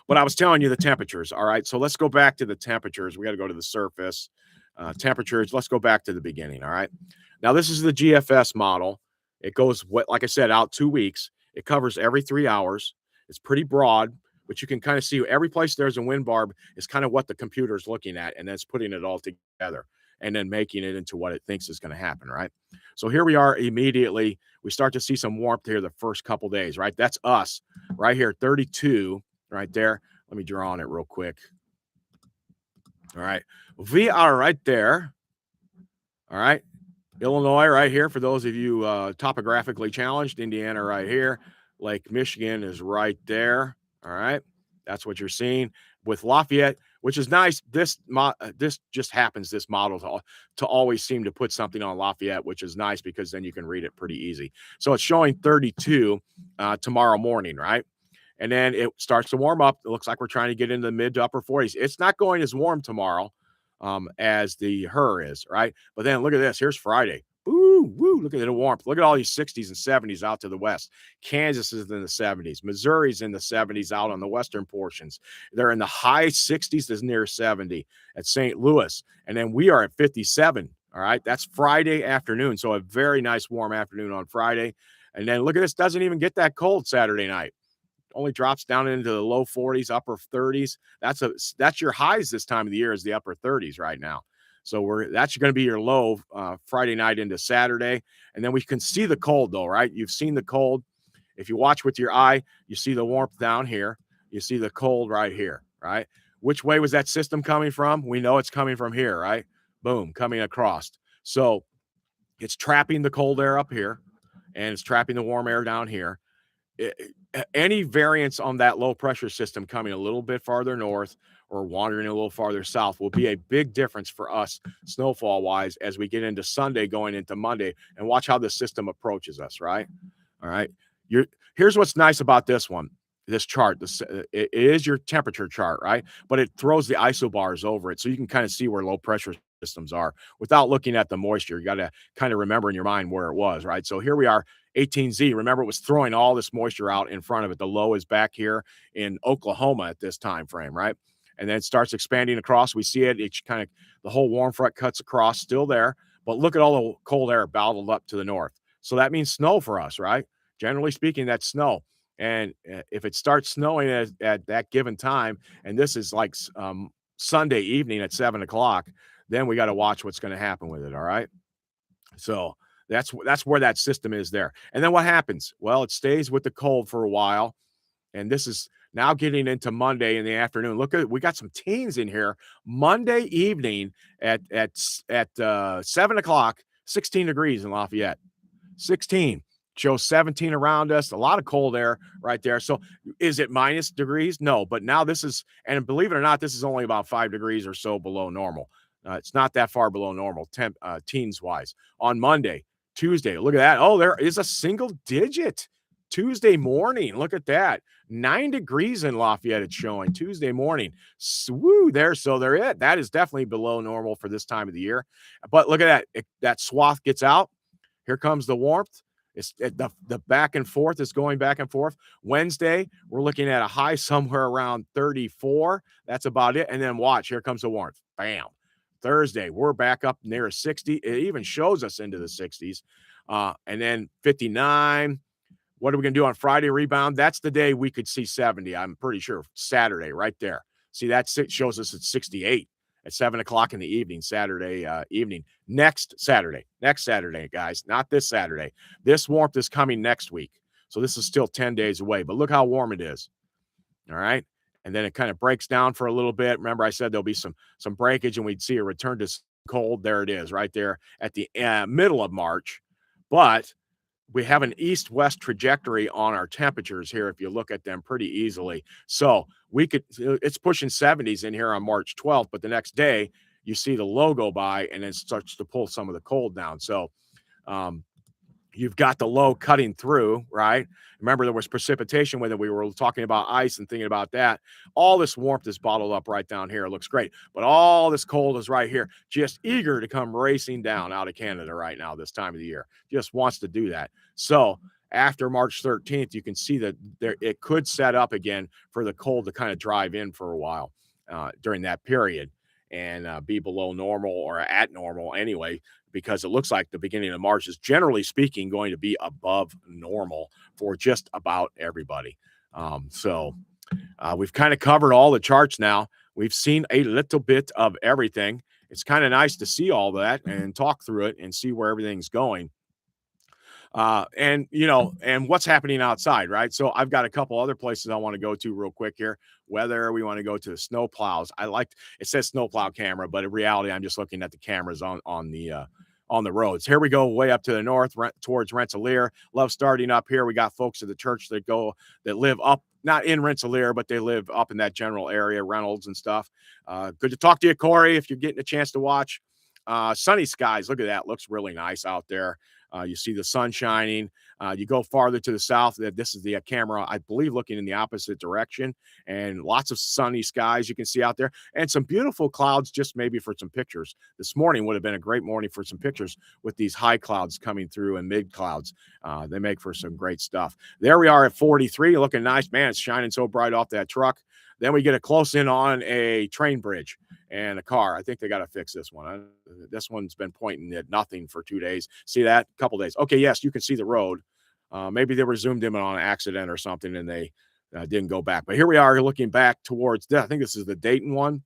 but I was telling you the temperatures, all right? So let's go back to the temperatures. We got to go to the surface. Temperatures, let's go back to the beginning, all right? Now, this is the GFS model. It goes, like I said, out 2 weeks. It covers every 3 hours. It's pretty broad, but you can kind of see every place there's a wind barb is kind of what the computer is looking at, and then it's putting it all together and then making it into what it thinks is going to happen, right? So here we are immediately. We start to see some warmth here the first couple days, right? That's us right here, 32 right there. Let me draw on it real quick. All right. We are right there. All right. Illinois right here, for those of you topographically challenged. Indiana right here. Lake Michigan is right there. All right. That's what you're seeing with Lafayette, which is nice. This just happens, this model, to always seem to put something on Lafayette, which is nice because then you can read it pretty easy. So it's showing 32 tomorrow morning, right? And then it starts to warm up. It looks like we're trying to get into the mid to upper 40s. It's not going as warm tomorrow as the HER is, right? But then look at this. Here's Friday. Woo, look at the warmth. Look at all these 60s and 70s out to the west. Kansas is in the 70s. Missouri's in the 70s out on the western portions. They're in the high 60s to near 70 at St. Louis. And then we are at 57. All right. That's Friday afternoon. So a very nice warm afternoon on Friday. And then look at this. Doesn't even get that cold Saturday night. Only drops down into the low 40s, upper 30s. That's your highs this time of the year, is the upper 30s right now. So that's going to be your low Friday night into Saturday. And then we can see the cold though, right? You've seen the cold. If you watch with your eye, you see the warmth down here. You see the cold right here, right? Which way was that system coming from? We know it's coming from here, right? Boom, coming across. So it's trapping the cold air up here, and it's trapping the warm air down here. Any variance on that low pressure system coming a little bit farther north or wandering a little farther south will be a big difference for us snowfall wise as we get into Sunday going into Monday, and watch how the system approaches us, right? All right. You're Here's what's nice about this one. This chart, it is your temperature chart, right? But it throws the isobars over it, so you can kind of see where low pressure systems are without looking at the moisture. You got to kind of remember in your mind where it was, right? So here we are, 18Z. Remember, it was throwing all this moisture out in front of it. The low is back here in Oklahoma at this time frame, right? And then it starts expanding across. We see it. It's kind of the whole warm front cuts across, still there. But look at all the cold air bottled up to the north. So that means snow for us, right? Generally speaking, that's snow. And if it starts snowing at that given time, and this is like Sunday evening at 7 o'clock, then we got to watch what's going to happen with it. All right. So that's where that system is there. And then what happens? Well, it stays with the cold for a while. And this is now getting into Monday in the afternoon. Look at, we got some teens in here. Monday evening at 7 o'clock, 16 degrees in Lafayette. 16 shows 17 around us, a lot of cold air right there. So is it minus degrees? No, but now this is, and believe it or not, this is only about 5 degrees or so below normal. It's not that far below normal teens wise. On Monday, Tuesday, look at that. Oh, there is a single digit Tuesday morning. Look at that. 9 degrees in Lafayette it's showing Tuesday morning. Woo, there. So there it. That is definitely below normal for this time of the year. But look at that. That swath gets out. Here comes the warmth. It's the back and forth is going back and forth. Wednesday, we're looking at a high somewhere around 34. That's about it. And then watch, here comes the warmth. Bam. Thursday, we're back up near a 60. It even shows us into the 60s. And then 59. What are we going to do on Friday rebound? That's the day we could see 70. I'm pretty sure Saturday right there. See, that shows us at 68 at 7 o'clock in the evening, Saturday evening. Next Saturday, guys, not this Saturday. This warmth is coming next week. So this is still 10 days away, but look how warm it is. All right. And then it kind of breaks down for a little bit. Remember, I said there'll be some breakage and we'd see a return to cold. There it is right there at the middle of March. But we have an east-west trajectory on our temperatures here if you look at them pretty easily. So we could, it's pushing 70s in here on March 12th, but the next day you see the low go by and it starts to pull some of the cold down. So you've got the low cutting through, right? Remember, there was precipitation with it. We were talking about ice and thinking about that. All this warmth is bottled up right down here. It looks great. But all this cold is right here, just eager to come racing down out of Canada right now this time of the year. Just wants to do that. So after March 13th, you can see that it could set up again for the cold to kind of drive in for a while during that period and be below normal or at normal anyway, because it looks like the beginning of March is generally speaking going to be above normal for just about everybody. So we've kind of covered all the charts now. We've seen a little bit of everything. It's kind of nice to see all that and talk through it and see where everything's going. And what's happening outside, right? So I've got a couple other places I want to go to real quick here. Whether we want to go to the snow plows. It says snowplow camera, but in reality, I'm just looking at the cameras on the roads. Here we go way up to the north towards Rensselaer. Love starting up here. We got folks at the church that live up, not in Rensselaer, but they live up in that general area, Reynolds and stuff. Good to talk to you, Corey, if you're getting a chance to watch. Sunny skies. Look at that. Looks really nice out there. You see the sun shining. You go farther to the south. This is the camera, I believe, looking in the opposite direction, and lots of sunny skies you can see out there, and some beautiful clouds just maybe for some pictures. This morning would have been a great morning for some pictures with these high clouds coming through and mid clouds. They make for some great stuff. There we are at 43, looking nice. Man, it's shining so bright off that truck. Then we get a close in on a train bridge and a car. I think they got to fix this one. This one's been pointing at nothing for 2 days. See that? A couple days. Okay, yes, you can see the road. Maybe they were zoomed in on an accident or something and they didn't go back. But here we are looking back towards, I think this is the Dayton one.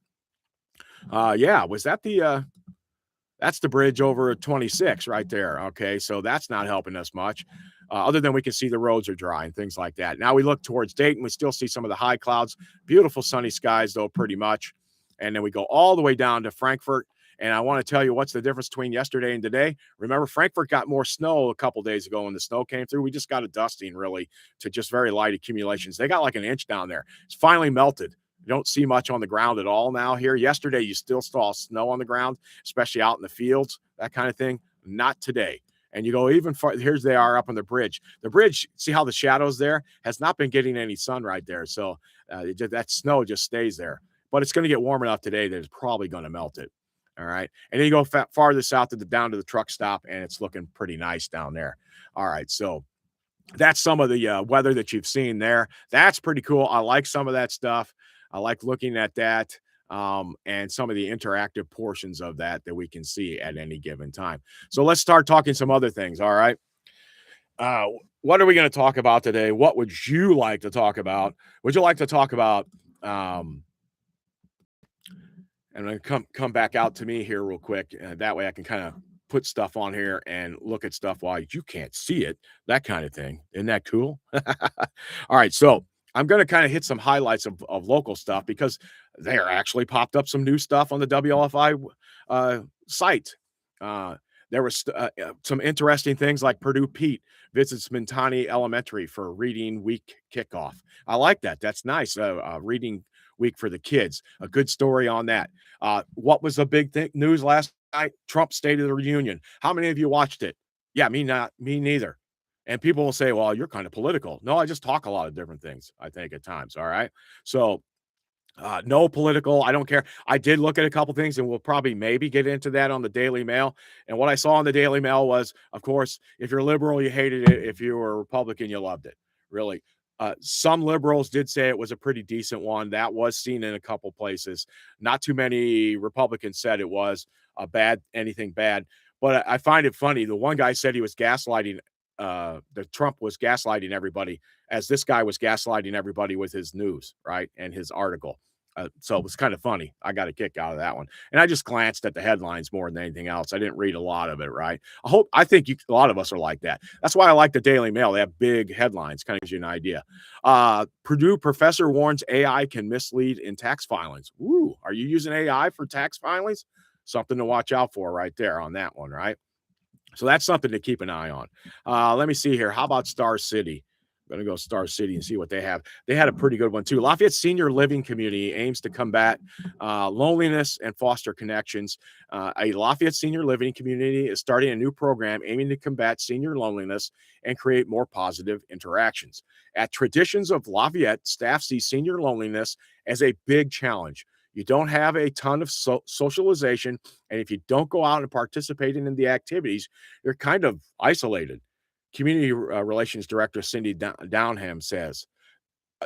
Was that that's the bridge over 26 right there. Okay, so that's not helping us much. Other than we can see the roads are dry and things like that. Now we look towards Dayton. We still see some of the high clouds. Beautiful sunny skies, though, pretty much. And then we go all the way down to Frankfort. And I want to tell you what's the difference between yesterday and today. Remember, Frankfort got more snow a couple days ago when the snow came through. We just got a dusting, really, to just very light accumulations. They got like an inch down there. It's finally melted. You don't see much on the ground at all now here. Yesterday, you still saw snow on the ground, especially out in the fields, that kind of thing. Not today. And you go even far. Here's they are up on the bridge. The bridge, see how the shadows there has not been getting any sun right there. So that snow just stays there. But it's going to get warm enough today that it's probably going to melt it. All right. And then you go farther south to down to the truck stop, and it's looking pretty nice down there. All right. So that's some of the weather that you've seen there. That's pretty cool. I like some of that stuff. I like looking at that, and some of the interactive portions of that we can see at any given time. So let's start talking some other things. All right. Uh, what are we going to talk about today? What would you like to talk about? Would you like to talk about? And then come back out to me here real quick. That way I can kind of put stuff on here and look at stuff while you can't see it, that kind of thing. Isn't that cool? All right. So I'm going to kind of hit some highlights of local stuff because there actually popped up some new stuff on the WLFI site. There was some interesting things like Purdue Pete visits Mintani Elementary for reading week kickoff. I like that. That's nice. Reading week for the kids. A good story on that. What was the big news last night? Trump State of the Union. How many of you watched it? Yeah, me neither. And people will say, well, you're kind of political. No, I just talk a lot of different things, I think, at times. All right. So no political. I don't care. I did look at a couple things, and we'll probably maybe get into that on the Daily Mail. And what I saw on the Daily Mail was, of course, if you're liberal, you hated it. If you were a Republican, you loved it. Really. Some liberals did say it was a pretty decent one. That was seen in a couple places. Not too many Republicans said it was anything bad. But I find it funny. The one guy said he was gaslighting. The Trump was gaslighting everybody, as this guy was gaslighting everybody with his news, right, and his article. So it was kind of funny. I got a kick out of that one, and I just glanced at the headlines more than anything else. I didn't read a lot of it, right? I think a lot of us are like that. That's why I like the Daily Mail. They have big headlines, kind of gives you an idea. Purdue professor warns AI can mislead in tax filings. Ooh, are you using AI for tax filings? Something to watch out for right there on that one, right? So that's something to keep an eye on. Let me see here. How about Star City? I'm going to go Star City and see what they have. They had a pretty good one, too. Lafayette Senior Living Community aims to combat loneliness and foster connections. A Lafayette Senior Living Community is starting a new program aiming to combat senior loneliness and create more positive interactions. At Traditions of Lafayette, staff see senior loneliness as a big challenge. You don't have a ton of socialization, and if you don't go out and participate in the activities, you're kind of isolated. Community Relations Director Cindy Downham says.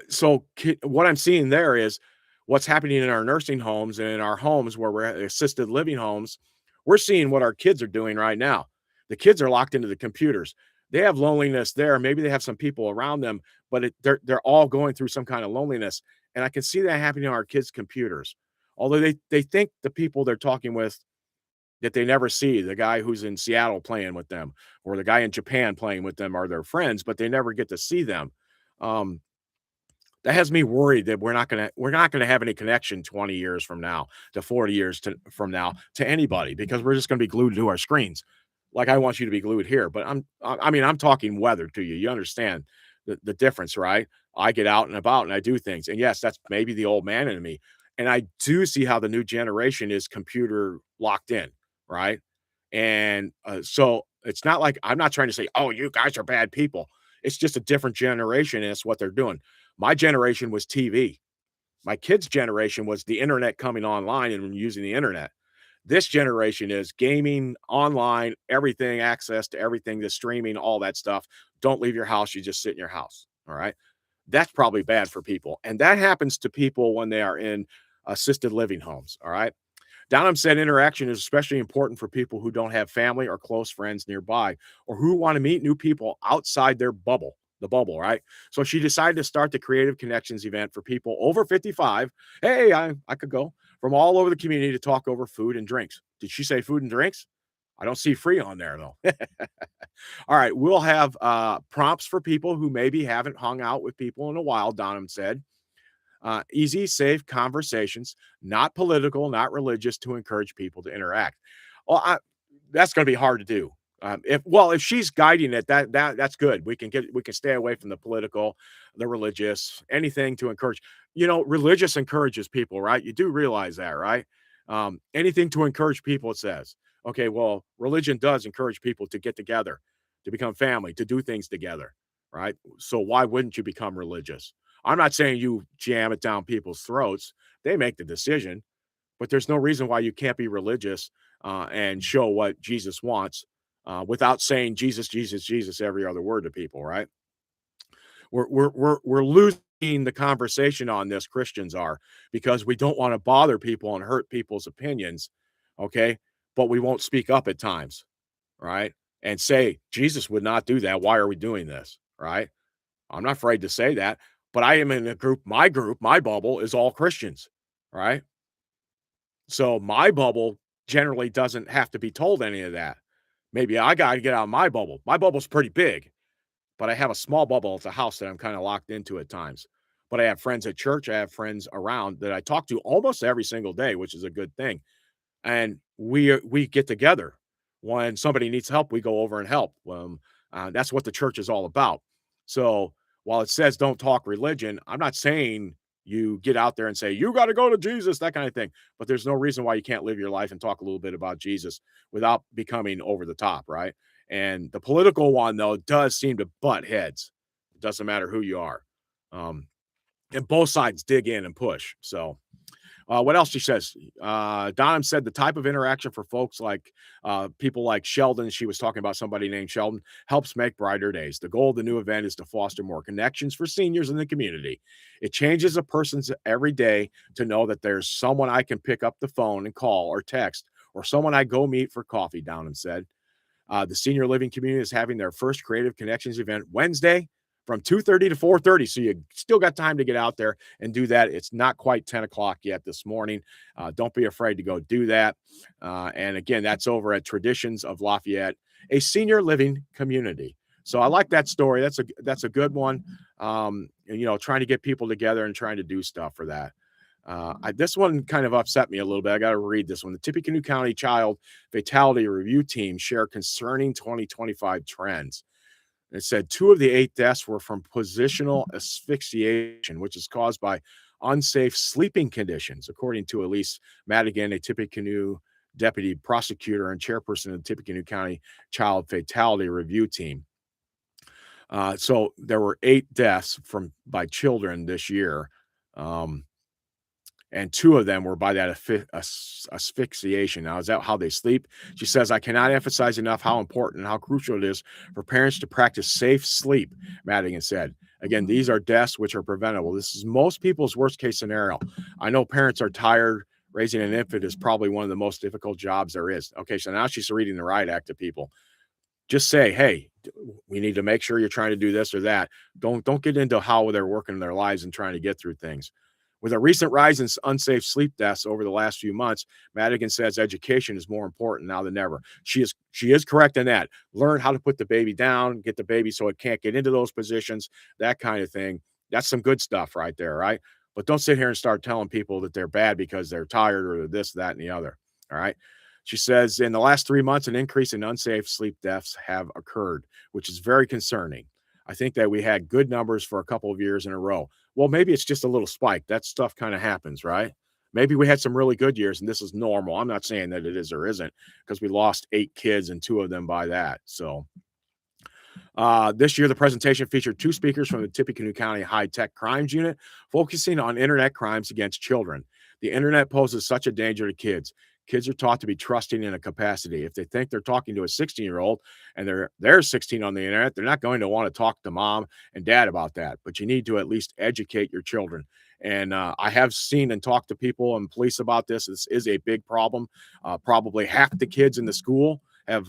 So what I'm seeing there is what's happening in our nursing homes and in our homes where we're assisted living homes. We're seeing what our kids are doing right now. The kids are locked into the computers. They have loneliness there. Maybe they have some people around them, but they're all going through some kind of loneliness. And I can see that happening on our kids' computers. Although they think the people they're talking with that they never see, the guy who's in Seattle playing with them, or the guy in Japan playing with them, are their friends, but they never get to see them. That has me worried that we're not gonna have any connection 20 years from now to 40 years from now to anybody, because we're just gonna be glued to our screens. Like I want you to be glued here, but I'm talking weather to you. You understand the difference, right? I get out and about and I do things. And yes, that's maybe the old man in me. And I do see how the new generation is computer locked in, right? And so it's not like I'm not trying to say, oh, you guys are bad people. It's just a different generation, and it's what they're doing. My generation was TV. My kids' generation was the internet coming online and using the internet. This generation is gaming online, everything, access to everything, the streaming, all that stuff. Don't leave your house. You just sit in your house. All right. That's probably bad for people. And that happens to people when they are in assisted living homes. All right. Donham said interaction is especially important for people who don't have family or close friends nearby, or who want to meet new people outside their bubble, the bubble, right? So she decided to start the Creative Connections event for people over 55. Hey, I could go from all over the community to talk over food and drinks. Did she say food and drinks? I don't see free on there, though. All right, we'll have prompts for people who maybe haven't hung out with people in a while, Donham said. Easy, safe conversations, not political, not religious, to encourage people to interact. Well, that's going to be hard to do. If she's guiding it, that's good. We can stay away from the political, the religious, anything to encourage. Religious encourages people, right? You do realize that, right? Anything to encourage people, it says. Okay, well, religion does encourage people to get together, to become family, to do things together, right? So why wouldn't you become religious? I'm not saying you jam it down people's throats. They make the decision, but there's no reason why you can't be religious and show what Jesus wants without saying Jesus, Jesus, Jesus every other word to people, right? We're losing the conversation on this. Christians are, because we don't want to bother people and hurt people's opinions, okay? But we won't speak up at times, right? And say Jesus would not do that. Why are we doing this, right? I'm not afraid to say that, but I am in a group, my bubble is all Christians, right? So my bubble generally doesn't have to be told any of that. Maybe I got to get out of my bubble. My bubble's pretty big, but I have a small bubble at the house that I'm kind of locked into at times. But I have friends at church. I have friends around that I talk to almost every single day, which is a good thing. And we get together when somebody needs help. We go over and help. That's what the church is all about. So while it says don't talk religion, I'm not saying you get out there and say you got to go to Jesus, that kind of thing. But there's no reason why you can't live your life and talk a little bit about Jesus without becoming over the top, right? And the political one though does seem to butt heads. It doesn't matter who you are, um, and both sides dig in and push. So what else she says? Donham said the type of interaction for folks like people like Sheldon, she was talking about somebody named Sheldon, helps make brighter days. The goal of the new event is to foster more connections for seniors in the community. It changes a person's every day to know that there's someone I can pick up the phone and call or text, or someone I go meet for coffee, Donham said. The senior living community is having their first Creative Connections event Wednesday from 2:30 to 4:30. So you still got time to get out there and do that. It's not quite 10 o'clock yet this morning. Don't be afraid to go do that. And again, that's over at Traditions of Lafayette, a senior living community. So I like that story. That's a good one. Trying to get people together and trying to do stuff for that. This one kind of upset me a little bit. I got to read this one. The Tippecanoe County Child Fatality Review Team share concerning 2025 trends. It said 2 of the 8 deaths were from positional asphyxiation, which is caused by unsafe sleeping conditions, according to Elise Madigan, a Tippecanoe deputy prosecutor and chairperson of the Tippecanoe County Child Fatality Review Team. So there were 8 deaths by children this year. And 2 of them were by that asphyxiation. Now, is that how they sleep? She says, I cannot emphasize enough how important and how crucial it is for parents to practice safe sleep, Madigan said. Again, these are deaths which are preventable. This is most people's worst case scenario. I know parents are tired. Raising an infant is probably one of the most difficult jobs there is. Okay, so now she's reading the riot act to people. Just say, hey, we need to make sure you're trying to do this or that. Don't get into how they're working their lives and trying to get through things. With a recent rise in unsafe sleep deaths over the last few months, Madigan says education is more important now than ever. She is correct in that. Learn how to put the baby down, get the baby so it can't get into those positions, that kind of thing. That's some good stuff right there, right? But don't sit here and start telling people that they're bad because they're tired or this, that, and the other. All right. She says in the last 3 months, an increase in unsafe sleep deaths have occurred, which is very concerning. I think that we had good numbers for a couple of years in a row. Well, maybe it's just a little spike. That stuff kind of happens, right? Maybe we had some really good years and this is normal. I'm not saying that it is or isn't, because we lost 8 kids and 2 of them by that. So this year, the presentation featured 2 speakers from the Tippecanoe County High-Tech Crimes Unit, focusing on internet crimes against children. The internet poses such a danger to kids. Kids are taught to be trusting in a capacity. If they think they're talking to a 16-year-old and they're 16 on the internet, they're not going to want to talk to mom and dad about that. But you need to at least educate your children. And I have seen and talked to people and police about this. This is a big problem. Probably half the kids in the school have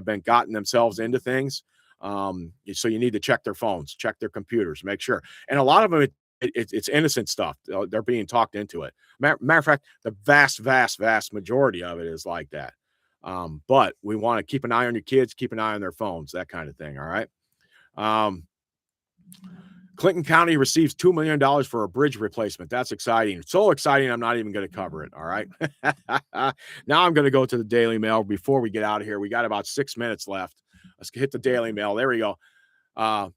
been gotten themselves into things. So you need to check their phones, check their computers, make sure. And a lot of them, it's innocent stuff. They're being talked into it. Matter of fact, the vast majority of it is like that. But we want to keep an eye on your kids, keep an eye on their phones, that kind of thing. All right. Um, Clinton County receives $2 million for a bridge replacement. That's exciting. So exciting, I'm not even going to cover it. All right. Now I'm going to go to the Daily Mail before we get out of here. We got about 6 minutes left. Let's hit the Daily Mail. There we go. Uh,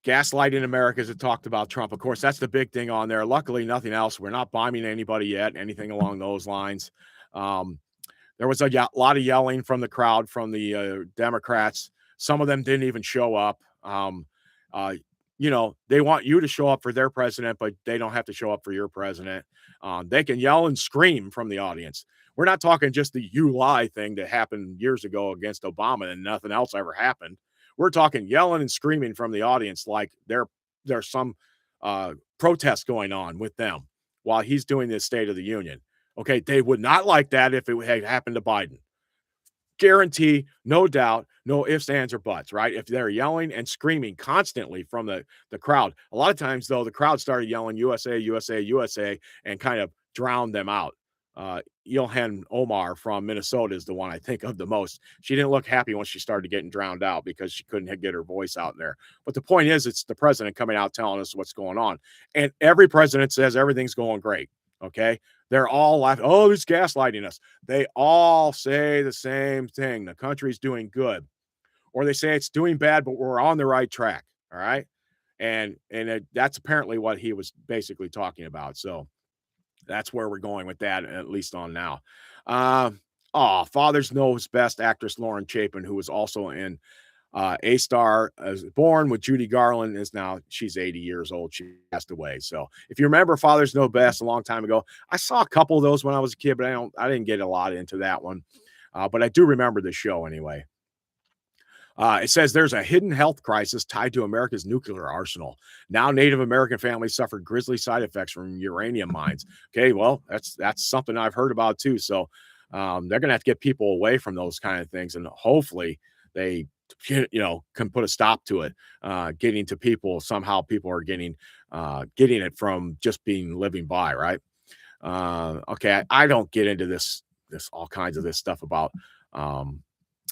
Gaslighting America, as it talked about Trump. Of course, that's the big thing on there. Luckily, nothing else. We're not bombing anybody yet, anything along those lines. There was a lot of yelling from the crowd, from the Democrats. Some of them didn't even show up. Uh, they want you to show up for their president, but they don't have to show up for your president. They can yell and scream from the audience. We're not talking just the "you lie" thing that happened years ago against Obama and nothing else ever happened. We're talking yelling and screaming from the audience like there's some protest going on with them while he's doing this State of the Union. Okay, they would not like that if it had happened to Biden. Guarantee, no doubt, no ifs, ands, or buts, right? If they're yelling and screaming constantly from the crowd. A lot of times, though, the crowd started yelling USA, USA, USA, and kind of drowned them out. Ilhan Omar from Minnesota is the one I think of the most. She didn't look happy when she started getting drowned out because she couldn't get her voice out there. But the point is, it's the president coming out telling us what's going on. And every president says everything's going great. Okay. They're all laughing. Oh, he's gaslighting us. They all say the same thing. The country's doing good. Or they say it's doing bad, but we're on the right track. All right. That's apparently what he was basically talking about. So that's where we're going with that, at least on now. Fathers Knows Best actress Lauren Chapin, who was also in A Star, born with Judy Garland, she's 80 years old. She passed away. So if you remember Fathers Know Best a long time ago, I saw a couple of those when I was a kid, but I didn't get a lot into that one. But I do remember the show anyway. It says there's a hidden health crisis tied to America's nuclear arsenal. Now, Native American families suffer grisly side effects from uranium mines. Okay, well, that's something I've heard about too. So they're going to have to get people away from those kind of things, and hopefully they, can put a stop to it. Getting to people somehow. People are getting it from just being living by, right? Okay, I don't get into this all kinds of this stuff about.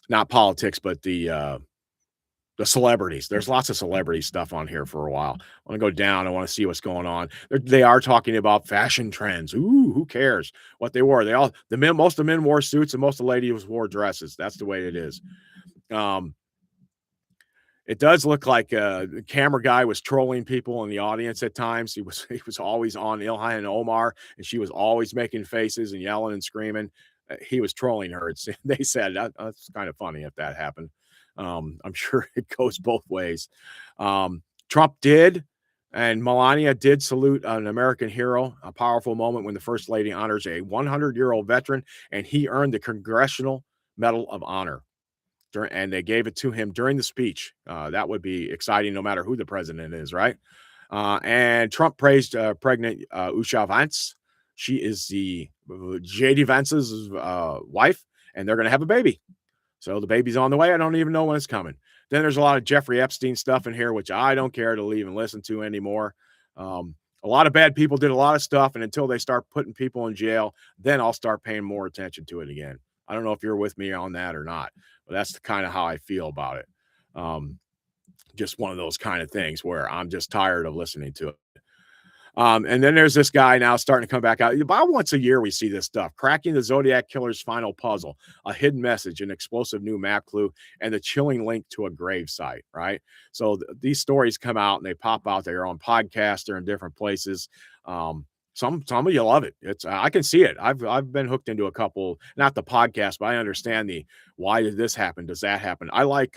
Not politics, but the celebrities. There's lots of celebrity stuff on here for a while. I want to go down. I want to see what's going on. They are talking about fashion trends. Ooh, who cares what they wore? Most of the men wore suits and most of the ladies wore dresses. That's the way it is. It does look like the camera guy was trolling people in the audience at times. He was always on Ilhan Omar, and she was always making faces and yelling and screaming. He was trolling her. They said that's kind of funny if that happened. I'm sure it goes both ways. Trump did, and Melania did salute an American hero, a powerful moment when the First Lady honors a 100-year-old veteran, and he earned the Congressional Medal of Honor. And they gave it to him during the speech. That would be exciting no matter who the president is, right? And Trump praised pregnant Usha Vance. She is the J.D. Vance's wife, and they're going to have a baby. So the baby's on the way. I don't even know when it's coming. Then there's a lot of Jeffrey Epstein stuff in here, which I don't care to even listen to anymore. A lot of bad people did a lot of stuff, and until they start putting people in jail, then I'll start paying more attention to it again. I don't know if you're with me on that or not, but that's kind of how I feel about it. Just one of those kind of things where I'm just tired of listening to it. And then there's this guy now starting to come back out. About once a year, we see this stuff. Cracking the Zodiac Killer's final puzzle, a hidden message, an explosive new map clue, and the chilling link to a grave site, right? So these stories come out and they pop out. They're on podcasts. They're in different places. Some of you love it. I can see it. I've been hooked into a couple, not the podcast, but I understand why did this happen? Does that happen? I like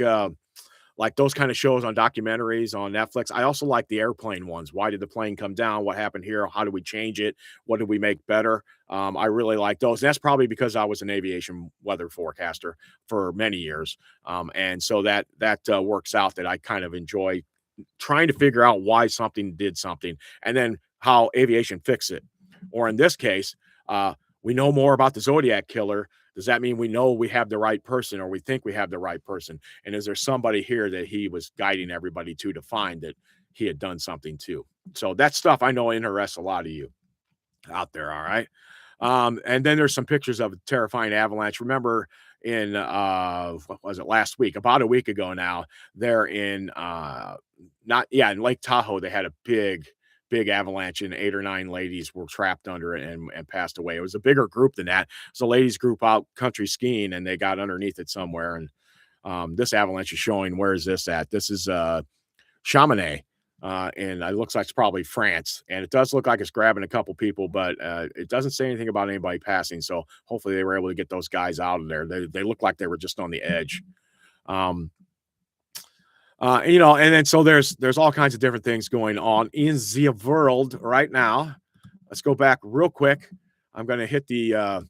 those kind of shows on documentaries on Netflix. I also like the airplane ones. Why did the plane come down? What happened here? How do we change it? What did we make better? I really like those. And that's probably because I was an aviation weather forecaster for many years. And so that works out that I kind of enjoy trying to figure out why something did something and then how aviation fixed it. Or in this case, we know more about the Zodiac Killer. Does that mean we know we have the right person or we think we have the right person? And is there somebody here that he was guiding everybody to find that he had done something to? So that stuff I know interests a lot of you out there. All right. And then there's some pictures of a terrifying avalanche. Remember in what was it last week, about a week ago now, they're in not yeah, in Lake Tahoe, they had a big avalanche, and 8 or 9 ladies were trapped under it and passed away. It was a bigger group than that. It's a ladies group out country skiing, and they got underneath it somewhere, and, this avalanche is showing where is this at? This is, Chamonix, and it looks like it's probably France, and it does look like it's grabbing a couple people, but, it doesn't say anything about anybody passing, so hopefully they were able to get those guys out of there. They look like they were just on the edge. Um, and then so there's all kinds of different things going on in the world right now. Let's go back real quick. I'm gonna hit the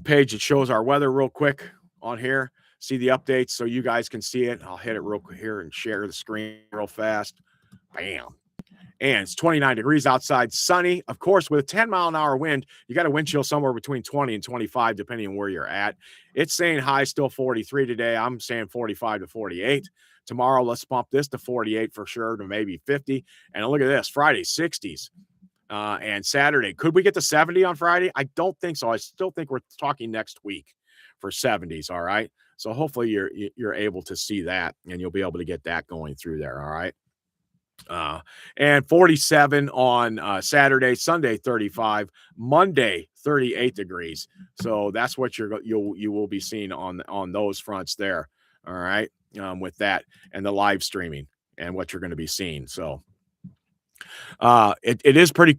page that shows our weather real quick on here. See the updates so you guys can see it. I'll hit it real quick here and share the screen real fast. Bam. And it's 29 degrees outside, sunny. Of course, with a 10-mile-an-hour wind, you got a wind chill somewhere between 20 and 25, depending on where you're at. It's saying high still 43 today. I'm saying 45 to 48. Tomorrow, let's bump this to 48 for sure, to maybe 50. And look at this, Friday, 60s. And Saturday, could we get to 70 on Friday? I don't think so. I still think we're talking next week for 70s. All right. So hopefully you're able to see that, and you'll be able to get that going through there. All right. And 47 on Saturday, Sunday 35, Monday 38 degrees. So that's what you will be seeing on those fronts there. All right, with that and the live streaming and what you're going to be seeing. So it is pretty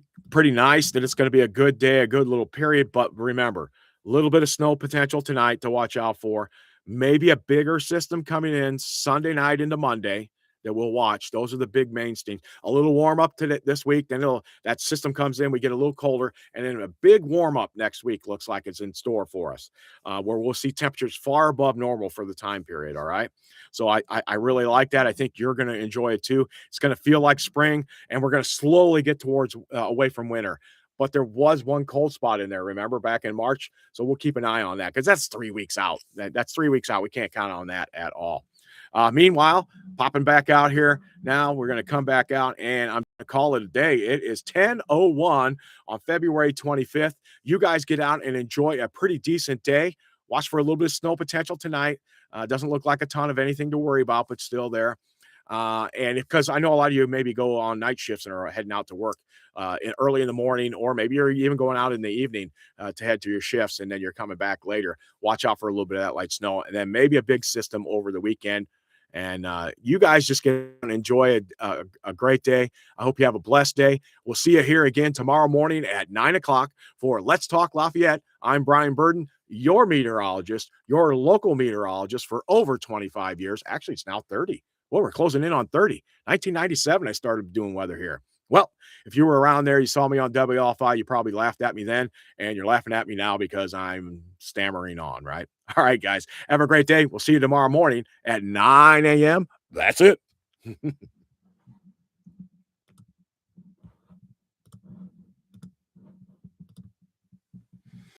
nice that it's going to be a good day, a good little period. But remember, a little bit of snow potential tonight to watch out for. Maybe a bigger system coming in Sunday night into Monday that we'll watch. Those are the big mainstays. A little warm up to this week, then that system comes in, we get a little colder, and then a big warm up next week looks like it's in store for us, where we'll see temperatures far above normal for the time period. All right. So I really like that. I think you're going to enjoy it too. It's going to feel like spring, and we're going to slowly get towards away from winter. But there was one cold spot in there, remember, back in March. So we'll keep an eye on that because that's 3 weeks out. That's 3 weeks out. We can't count on that at all. Meanwhile, popping back out here now, we're going to come back out, and I'm going to call it a day. It is 10:01 on February 25th. You guys get out and enjoy a pretty decent day. Watch for a little bit of snow potential tonight. Doesn't look like a ton of anything to worry about, but still there. And because I know a lot of you maybe go on night shifts and are heading out to work early in the morning, or maybe you're even going out in the evening to head to your shifts, and then you're coming back later. Watch out for a little bit of that light snow, and then maybe a big system over the weekend. And you guys just get and enjoy a great day. I hope you have a blessed day. We'll see you here again tomorrow morning at 9 o'clock for Let's Talk Lafayette. I'm Brian Burden, your meteorologist, your local meteorologist for over 25 years. Actually, it's now 30. Well, we're closing in on 30. 1997, I started doing weather here. Well, if you were around there, you saw me on WLFI, you probably laughed at me then, and you're laughing at me now because I'm stammering on, right? All right, guys, have a great day. We'll see you tomorrow morning at 9 a.m. That's it.